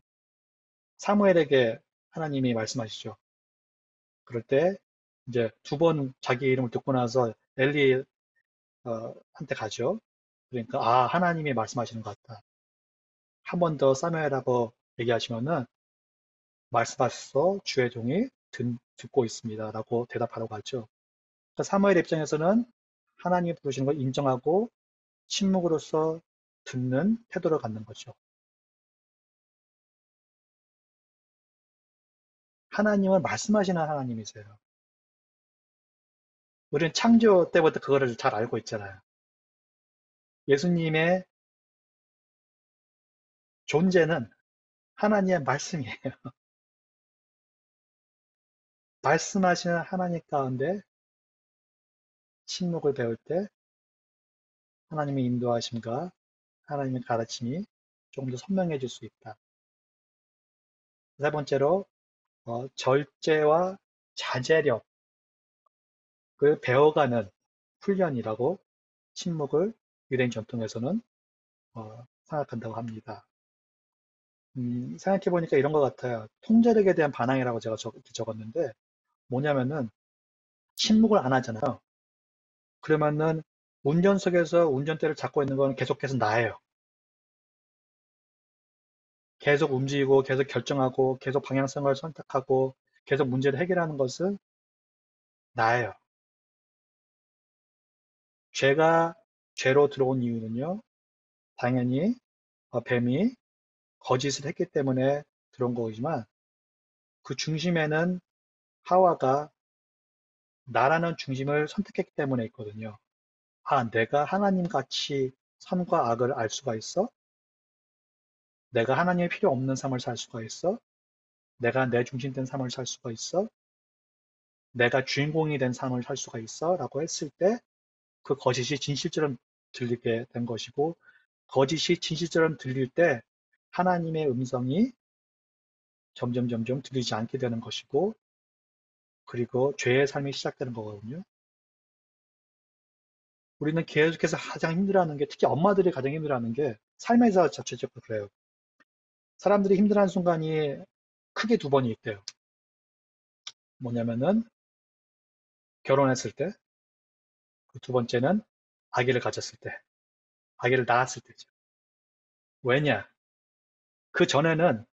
사무엘에게 하나님이 말씀하시죠. 그럴 때 이제 2번 자기 이름을 듣고 나서 엘리 한테 가죠. 그러니까 하나님이 말씀하시는 것 같다. 한 번 더 사무엘하고 얘기하시면은 말씀하셔서 주의 종이 듣고 있습니다라고 대답하라고 하죠. 그러니까 사무엘 입장에서는 하나님이 부르시는 걸 인정하고 침묵으로서 듣는 태도를 갖는 거죠. 하나님은 말씀하시는 하나님이세요. 우리는 창조 때부터 그거를 잘 알고 있잖아요. 예수님의 존재는 하나님의 말씀이에요. 말씀하시는 하나님 가운데 침묵을 배울 때 하나님의 인도하심과 하나님의 가르침이 조금 더 선명해질 수 있다. 세 번째로 절제와 자제력을 배워가는 훈련이라고 침묵을 유대인 전통에서는 생각한다고 합니다. 생각해보니까 이런 것 같아요. 통제력에 대한 반항이라고 제가 이렇게 적었는데 뭐냐면은 침묵을 안 하잖아요. 그러면은 운전석에서 운전대를 잡고 있는 건 계속해서 나예요. 계속 움직이고 계속 결정하고 계속 방향성을 선택하고 계속 문제를 해결하는 것은 나예요. 죄가 죄로 들어온 이유는요, 당연히 뱀이 거짓을 했기 때문에 들어온 거지만 그 중심에는 하와가 나라는 중심을 선택했기 때문에 있거든요. 아, 내가 하나님 같이 선과 악을 알 수가 있어? 내가 하나님의 필요 없는 삶을 살 수가 있어? 내가 내 중심된 삶을 살 수가 있어? 내가 주인공이 된 삶을 살 수가 있어? 라고 했을 때 그 거짓이 진실처럼 들리게 된 것이고, 거짓이 진실처럼 들릴 때 하나님의 음성이 점점 들리지 않게 되는 것이고, 그리고 죄의 삶이 시작되는 거거든요. 우리는 계속해서 가장 힘들어하는 게, 특히 엄마들이 가장 힘들어하는 게 삶에서 자체적으로 그래요. 사람들이 힘들어하는 순간이 크게 두 번이 있대요. 뭐냐면은 결혼했을 때, 그 두 번째는 아기를 가졌을 때, 아기를 낳았을 때죠. 왜냐? 그 전에는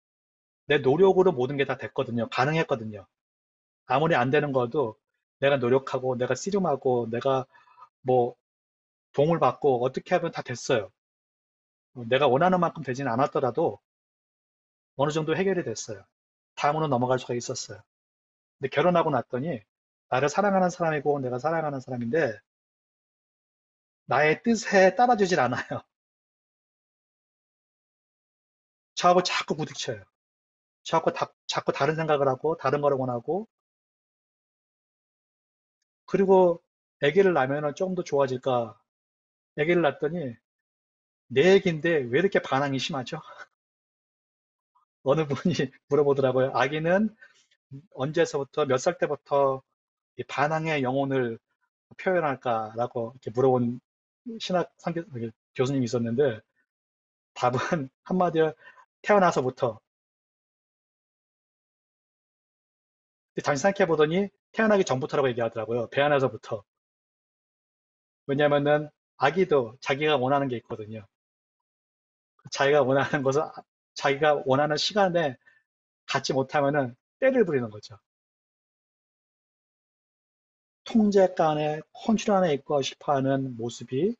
내 노력으로 모든 게 다 됐거든요. 가능했거든요. 아무리 안 되는 거도 내가 노력하고, 내가 씨름하고, 내가 뭐 도움을 받고 어떻게 하면 다 됐어요. 내가 원하는 만큼 되지는 않았더라도 어느 정도 해결이 됐어요. 다음으로 넘어갈 수가 있었어요. 근데 결혼하고 났더니 나를 사랑하는 사람이고 내가 사랑하는 사람인데 나의 뜻에 따라주질 않아요. 저하고 자꾸 부딪혀요. 자꾸 다른 생각을 하고 다른 걸 원하고, 그리고 아기를 낳으면 조금 더 좋아질까. 아기를 낳았더니 내 얘기인데 왜 이렇게 반항이 심하죠? 어느 분이 물어보더라고요. 아기는 언제서부터 몇 살 때부터 이 반항의 영혼을 표현할까라고 이렇게 물어본 신학 상교 교수님이 있었는데 답은 한마디로 태어나서부터. 잠시 생각해 보더니 태어나기 전부터라고 얘기하더라고요. 배 안에서부터. 왜냐면은 아기도 자기가 원하는 게 있거든요. 자기가 원하는 것을 자기가 원하는 시간에 갖지 못하면은 때를 부리는 거죠. 통제가 안에 컨트롤 안에 있고 싶어 하는 모습이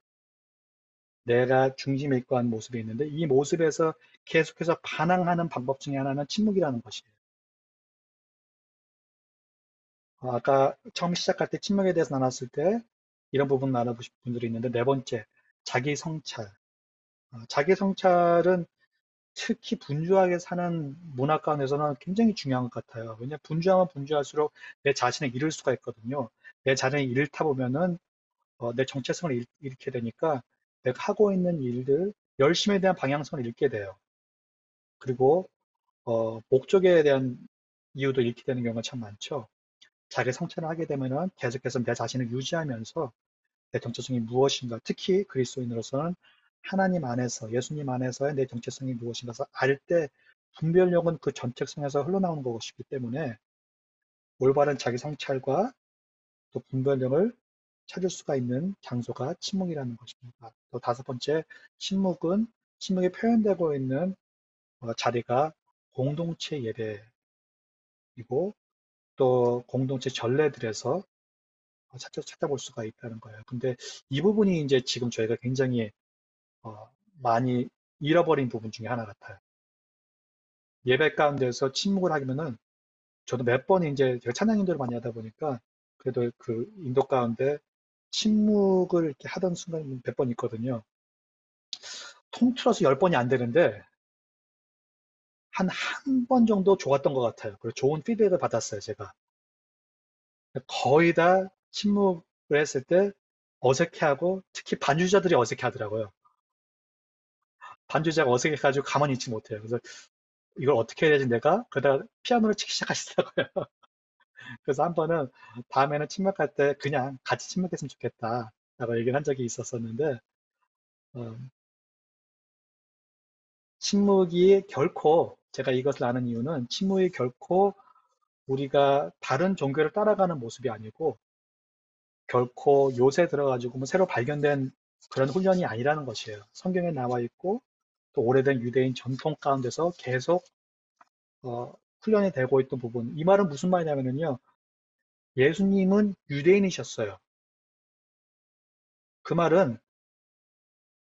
내가 중심에 있고 하는 모습이 있는데, 이 모습에서 계속해서 반항하는 방법 중에 하나는 침묵이라는 것이에요. 아까 처음 시작할 때 침묵에 대해서 나눴을 때 이런 부분 나눠보실 분들이 있는데, 네 번째, 자기 성찰. 자기 성찰은 특히 분주하게 사는 문화 가운데서는 굉장히 중요한 것 같아요. 왜냐하면 분주하면 분주할수록 내 자신을 잃을 수가 있거든요. 내 자신을 잃다 보면은 내 정체성을 잃게 되니까 내가 하고 있는 일들, 열심에 대한 방향성을 잃게 돼요. 그리고 목적에 대한 이유도 잃게 되는 경우가 참 많죠. 자기 성찰을 하게 되면은 계속해서 내 자신을 유지하면서 내 정체성이 무엇인가, 특히 그리스도인으로서는 하나님 안에서, 예수님 안에서의 내 정체성이 무엇인가 알 때 분별력은 그 정체성에서 흘러나오는 것이기 때문에 올바른 자기 성찰과 또 분별력을 찾을 수가 있는 장소가 침묵이라는 것입니다. 또 다섯 번째, 침묵에 표현되고 있는 자리가 공동체 예배이고 또 공동체 전례들에서 찾아볼 수가 있다는 거예요. 근데 이 부분이 이제 지금 저희가 굉장히 많이 잃어버린 부분 중에 하나 같아요. 예배 가운데서 침묵을 하면은 저도 몇 번 이제 제가 찬양 인도를 많이 하다 보니까 그래도 그 인도 가운데 침묵을 이렇게 하던 순간 몇 번 있거든요. 통틀어서 10번이 안 되는데 한 번 정도 좋았던 것 같아요. 그리고 좋은 피드백을 받았어요, 제가. 거의 다 침묵을 했을 때 어색해하고 특히 반주자들이 어색해하더라고요. 반주자가 어색해가지고 가만히 있지 못해요. 그래서 이걸 어떻게 해야 되지 내가? 그러다가 피아노를 치기 시작하시더라고요. 그래서 한 번은 다음에는 침묵할 때 그냥 같이 침묵했으면 좋겠다 라고 얘기를 한 적이 있었었는데, 어, 침묵이 결코, 제가 이것을 아는 이유는 침묵이 결코 우리가 다른 종교를 따라가는 모습이 아니고 결코 요새 들어가지고 뭐 새로 발견된 그런 훈련이 아니라는 것이에요. 성경에 나와 있고 또 오래된 유대인 전통 가운데서 계속 훈련이 되고 있던 부분. 이 말은 무슨 말이냐면요. 예수님은 유대인이셨어요. 그 말은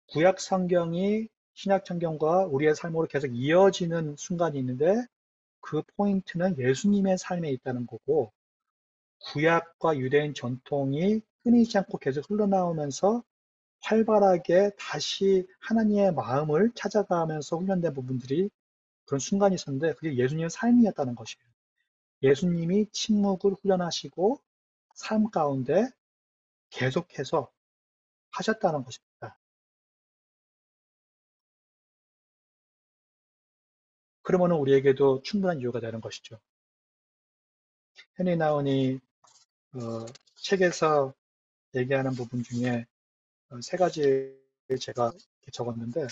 구약 성경이 신약 성경과 우리의 삶으로 계속 이어지는 순간이 있는데 그 포인트는 예수님의 삶에 있다는 거고 구약과 유대인 전통이 끊이지 않고 계속 흘러나오면서 활발하게 다시 하나님의 마음을 찾아가면서 훈련된 부분들이 그런 순간이 있었는데 그게 예수님의 삶이었다는 것이에요. 예수님이 침묵을 훈련하시고 삶 가운데 계속해서 하셨다는 것입니다. 그러면 우리에게도 충분한 이유가 되는 것이죠. 헨리 나운이 책에서 얘기하는 부분 중에 세 가지 제가 적었는데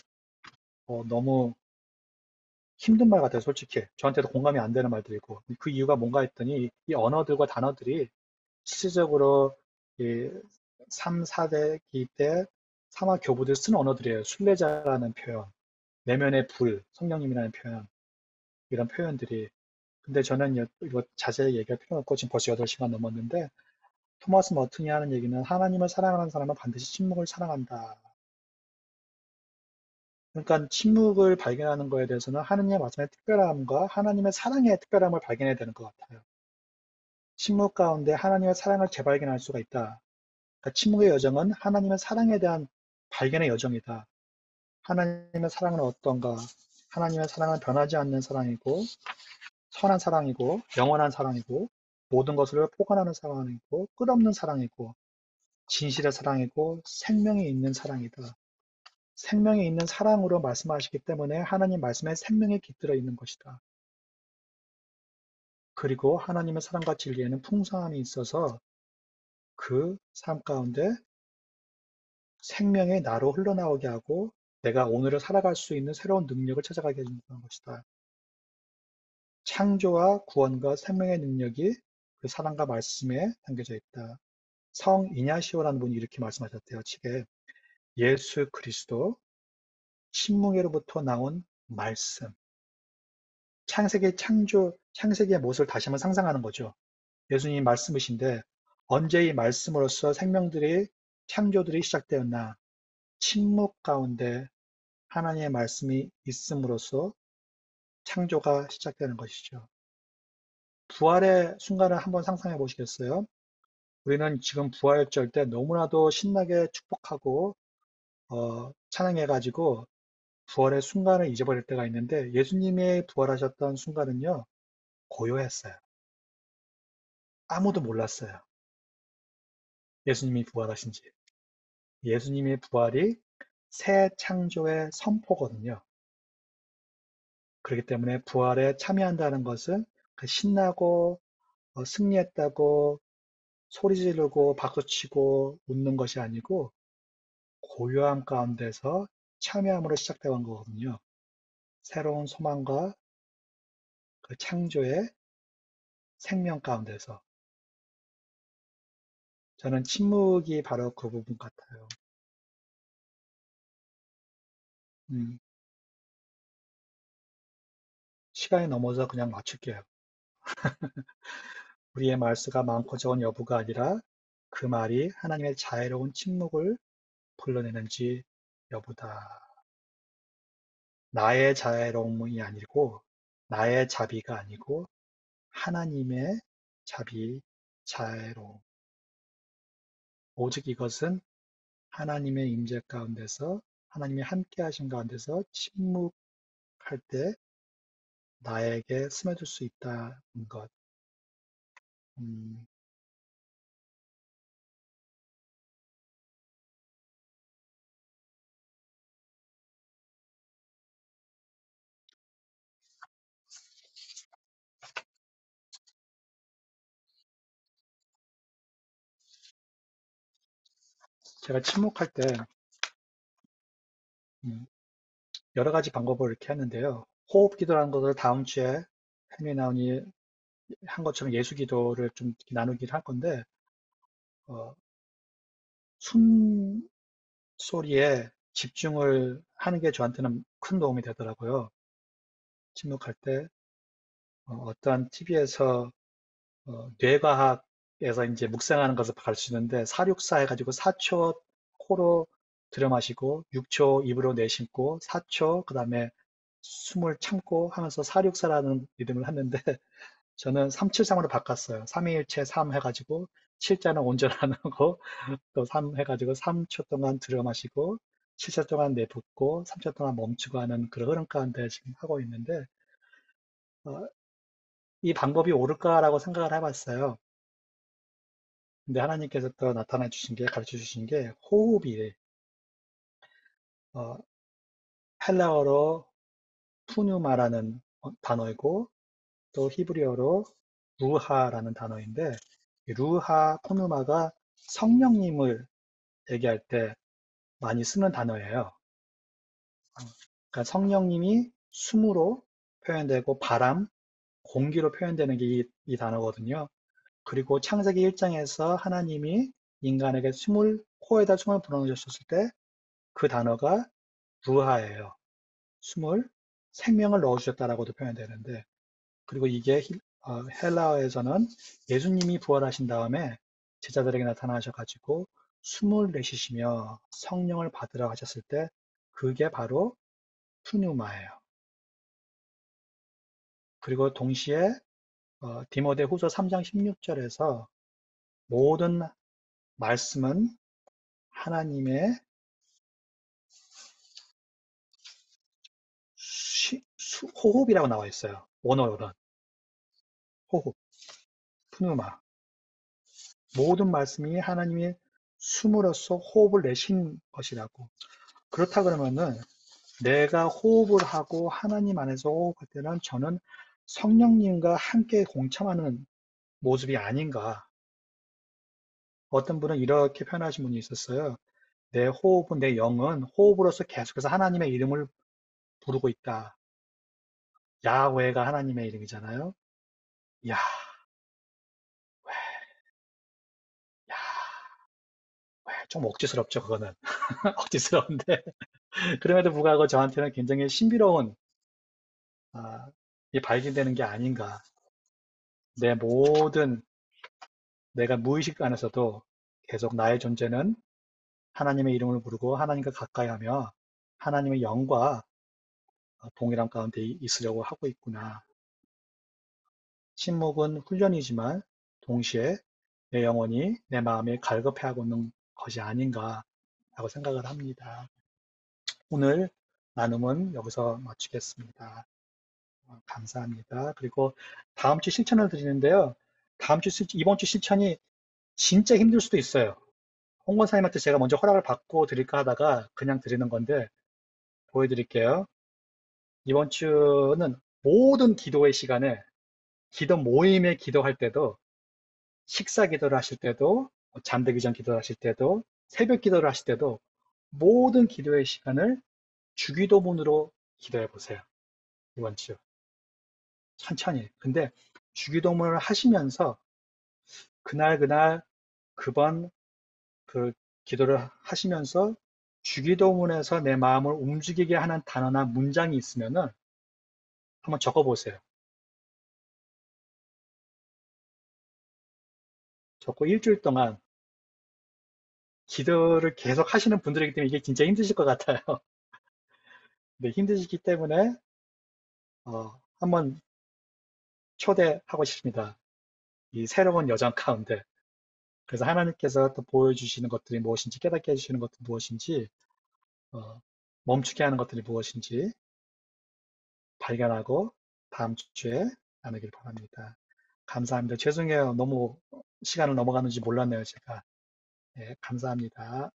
너무 힘든 말 같아요, 솔직히. 저한테도 공감이 안 되는 말들이고. 그 이유가 뭔가 했더니 이 언어들과 단어들이 실질적으로 이 3, 4대기 때 사마 교부들 쓴 언어들이에요. 순례자라는 표현, 내면의 불, 성령님이라는 표현, 이런 표현들이. 근데 저는 이거 자세히 얘기할 필요는 없고 지금 벌써 8시간 넘었는데 토마스 머튼이 하는 얘기는 하나님을 사랑하는 사람은 반드시 침묵을 사랑한다. 그러니까 침묵을 발견하는 거에 대해서는 하느님의 말씀의 특별함과 하나님의 사랑의 특별함을 발견해야 되는 것 같아요. 침묵 가운데 하나님의 사랑을 재발견할 수가 있다. 그러니까 침묵의 여정은 하나님의 사랑에 대한 발견의 여정이다. 하나님의 사랑은 어떤가? 하나님의 사랑은 변하지 않는 사랑이고 선한 사랑이고 영원한 사랑이고 모든 것을 포괄하는 사랑이고 끝없는 사랑이고 진실의 사랑이고 생명이 있는 사랑이다. 생명이 있는 사랑으로 말씀하시기 때문에 하나님 말씀에 생명이 깃들어 있는 것이다. 그리고 하나님의 사랑과 진리에는 풍성함이 있어서 그 삶 가운데 생명의 나로 흘러나오게 하고 내가 오늘을 살아갈 수 있는 새로운 능력을 찾아가게 해준다는 것이다. 창조와 구원과 생명의 능력이 그 사랑과 말씀에 담겨져 있다. 성 이냐시오라는 분이 이렇게 말씀하셨대요. 책에 예수 그리스도 신무게로부터 나온 말씀. 창세기 창세기의 모습을 다시 한번 상상하는 거죠. 예수님 말씀이신데 언제 이 말씀으로써 생명들이 창조들이 시작되었나? 침묵 가운데 하나님의 말씀이 있음으로써 창조가 시작되는 것이죠. 부활의 순간을 한번 상상해 보시겠어요? 우리는 지금 부활절 때 너무나도 신나게 축복하고 찬양해가지고 부활의 순간을 잊어버릴 때가 있는데 예수님이 부활하셨던 순간은요 고요했어요. 아무도 몰랐어요. 예수님이 부활하신지. 예수님의 부활이 새 창조의 선포거든요. 그렇기 때문에 부활에 참여한다는 것은 그 신나고 승리했다고 소리 지르고 박수치고 웃는 것이 아니고 고요함 가운데서 참여함으로 시작되는 거거든요. 새로운 소망과 그 창조의 생명 가운데서 저는 침묵이 바로 그 부분 같아요. 시간이 넘어서 그냥 맞출게요. 우리의 말수가 많고 적은 여부가 아니라 그 말이 하나님의 자애로운 침묵을 불러내는지 여부다. 나의 자애로움이 아니고 나의 자비가 아니고 하나님의 자비, 자애로움. 오직 이것은 하나님의 임재 가운데서 하나님의 함께 하신 가운데서 침묵할 때 나에게 스며들 수 있다는 것. 음, 제가 침묵할 때 음, 여러 가지 방법을 이렇게 했는데요. 호흡 기도라는 것을 다음 주에 헬미 나온이 한 것처럼 예수 기도를 좀 나누기를 할 건데 어, 숨소리에 집중을 하는 게 저한테는 큰 도움이 되더라고요. 침묵할 때 어떠한 TV에서 뇌과학에서 이제 묵상하는 것을 가르치는데 464 해가지고 4초 코로 들여마시고 6초 입으로 내쉬고 4초 그 다음에 숨을 참고 하면서 464라는 리듬을 했는데 저는 373으로 바꿨어요. 3일체 3 해가지고 7자는 온전하는 거 또 3 해가지고 3초 동안 들여마시고 7초 동안 내붓고 3초 동안 멈추고 하는 그런 흐름 가운데 지금 하고 있는데 어, 이 방법이 옳을까라고 생각을 해봤어요. 근데 하나님께서 또 나타내 주신 게 가르쳐 주신 게 호흡이 어, 헬라어로 푸뉴마라는 단어이고 또 히브리어로 루하라는 단어인데 이 루하 푸누마가 성령님을 얘기할 때 많이 쓰는 단어예요. 그러니까 성령님이 숨으로 표현되고 바람, 공기로 표현되는 게 이 단어거든요. 그리고 창세기 1장에서 하나님이 인간에게 코에다 숨을 불어넣으셨을 때 그 단어가 루하예요. 생명을 넣어주셨다라고도 표현되는데 그리고 이게 헬라어에서는 예수님이 부활하신 다음에 제자들에게 나타나셔가지고 숨을 내쉬시며 성령을 받으라 하셨을 때 그게 바로 푸뉴마예요. 그리고 동시에 디모데 후서 3장 16절에서 모든 말씀은 하나님의 호흡이라고 나와 있어요. 원어로는 호흡, 푸뉴마. 모든 말씀이 하나님이 숨으로써 호흡을 내신 것이라고. 그렇다 그러면은 내가 호흡을 하고 하나님 안에서 호흡할 때는 저는 성령님과 함께 공참하는 모습이 아닌가. 어떤 분은 이렇게 표현하신 분이 있었어요. 내 호흡은, 내 영은 호흡으로서 계속해서 하나님의 이름을 부르고 있다. 야훼가 하나님의 이름이잖아요. 야, 야, 좀 억지스럽죠, 그거는. 억지스러운데. 그럼에도 불구하고 저한테는 굉장히 신비로운, 이 발견되는 게 아닌가. 내 모든, 내가 무의식 안에서도 계속 나의 존재는 하나님의 이름을 부르고 하나님과 가까이 하며 하나님의 영과 동일한 가운데 있으려고 하고 있구나. 침묵은 훈련이지만 동시에 내 영혼이 내 마음에 갈급해하고 있는 것이 아닌가 라고 생각을 합니다. 오늘 나눔은 여기서 마치겠습니다. 감사합니다. 그리고 다음 주 실천을 드리는데요. 이번 주 실천이 진짜 힘들 수도 있어요. 홍 권사님한테 제가 먼저 허락을 받고 드릴까 하다가 그냥 드리는 건데 보여드릴게요. 이번 주는 모든 기도의 시간에 기도 모임에 기도할 때도 식사 기도를 하실 때도 잠들기 전 기도를 하실 때도 새벽 기도를 하실 때도 모든 기도의 시간을 주기도문으로 기도해 보세요. 이번 주 천천히. 근데 주기도문을 하시면서 그날 그번 그 기도를 하시면서 주기도문에서 내 마음을 움직이게 하는 단어나 문장이 있으면은 한번 적어 보세요. 적고 일주일 동안 기도를 계속 하시는 분들이기 때문에 이게 진짜 힘드실 것 같아요. 네, 힘드시기 때문에 한번 초대하고 싶습니다. 이 새로운 여정 가운데. 그래서 하나님께서 또 보여주시는 것들이 무엇인지, 깨닫게 해주시는 것들이 무엇인지, 멈추게 하는 것들이 무엇인지 발견하고 다음 주에 나누길 바랍니다. 감사합니다. 죄송해요. 너무 시간을 넘어가는지 몰랐네요, 제가. 네, 감사합니다.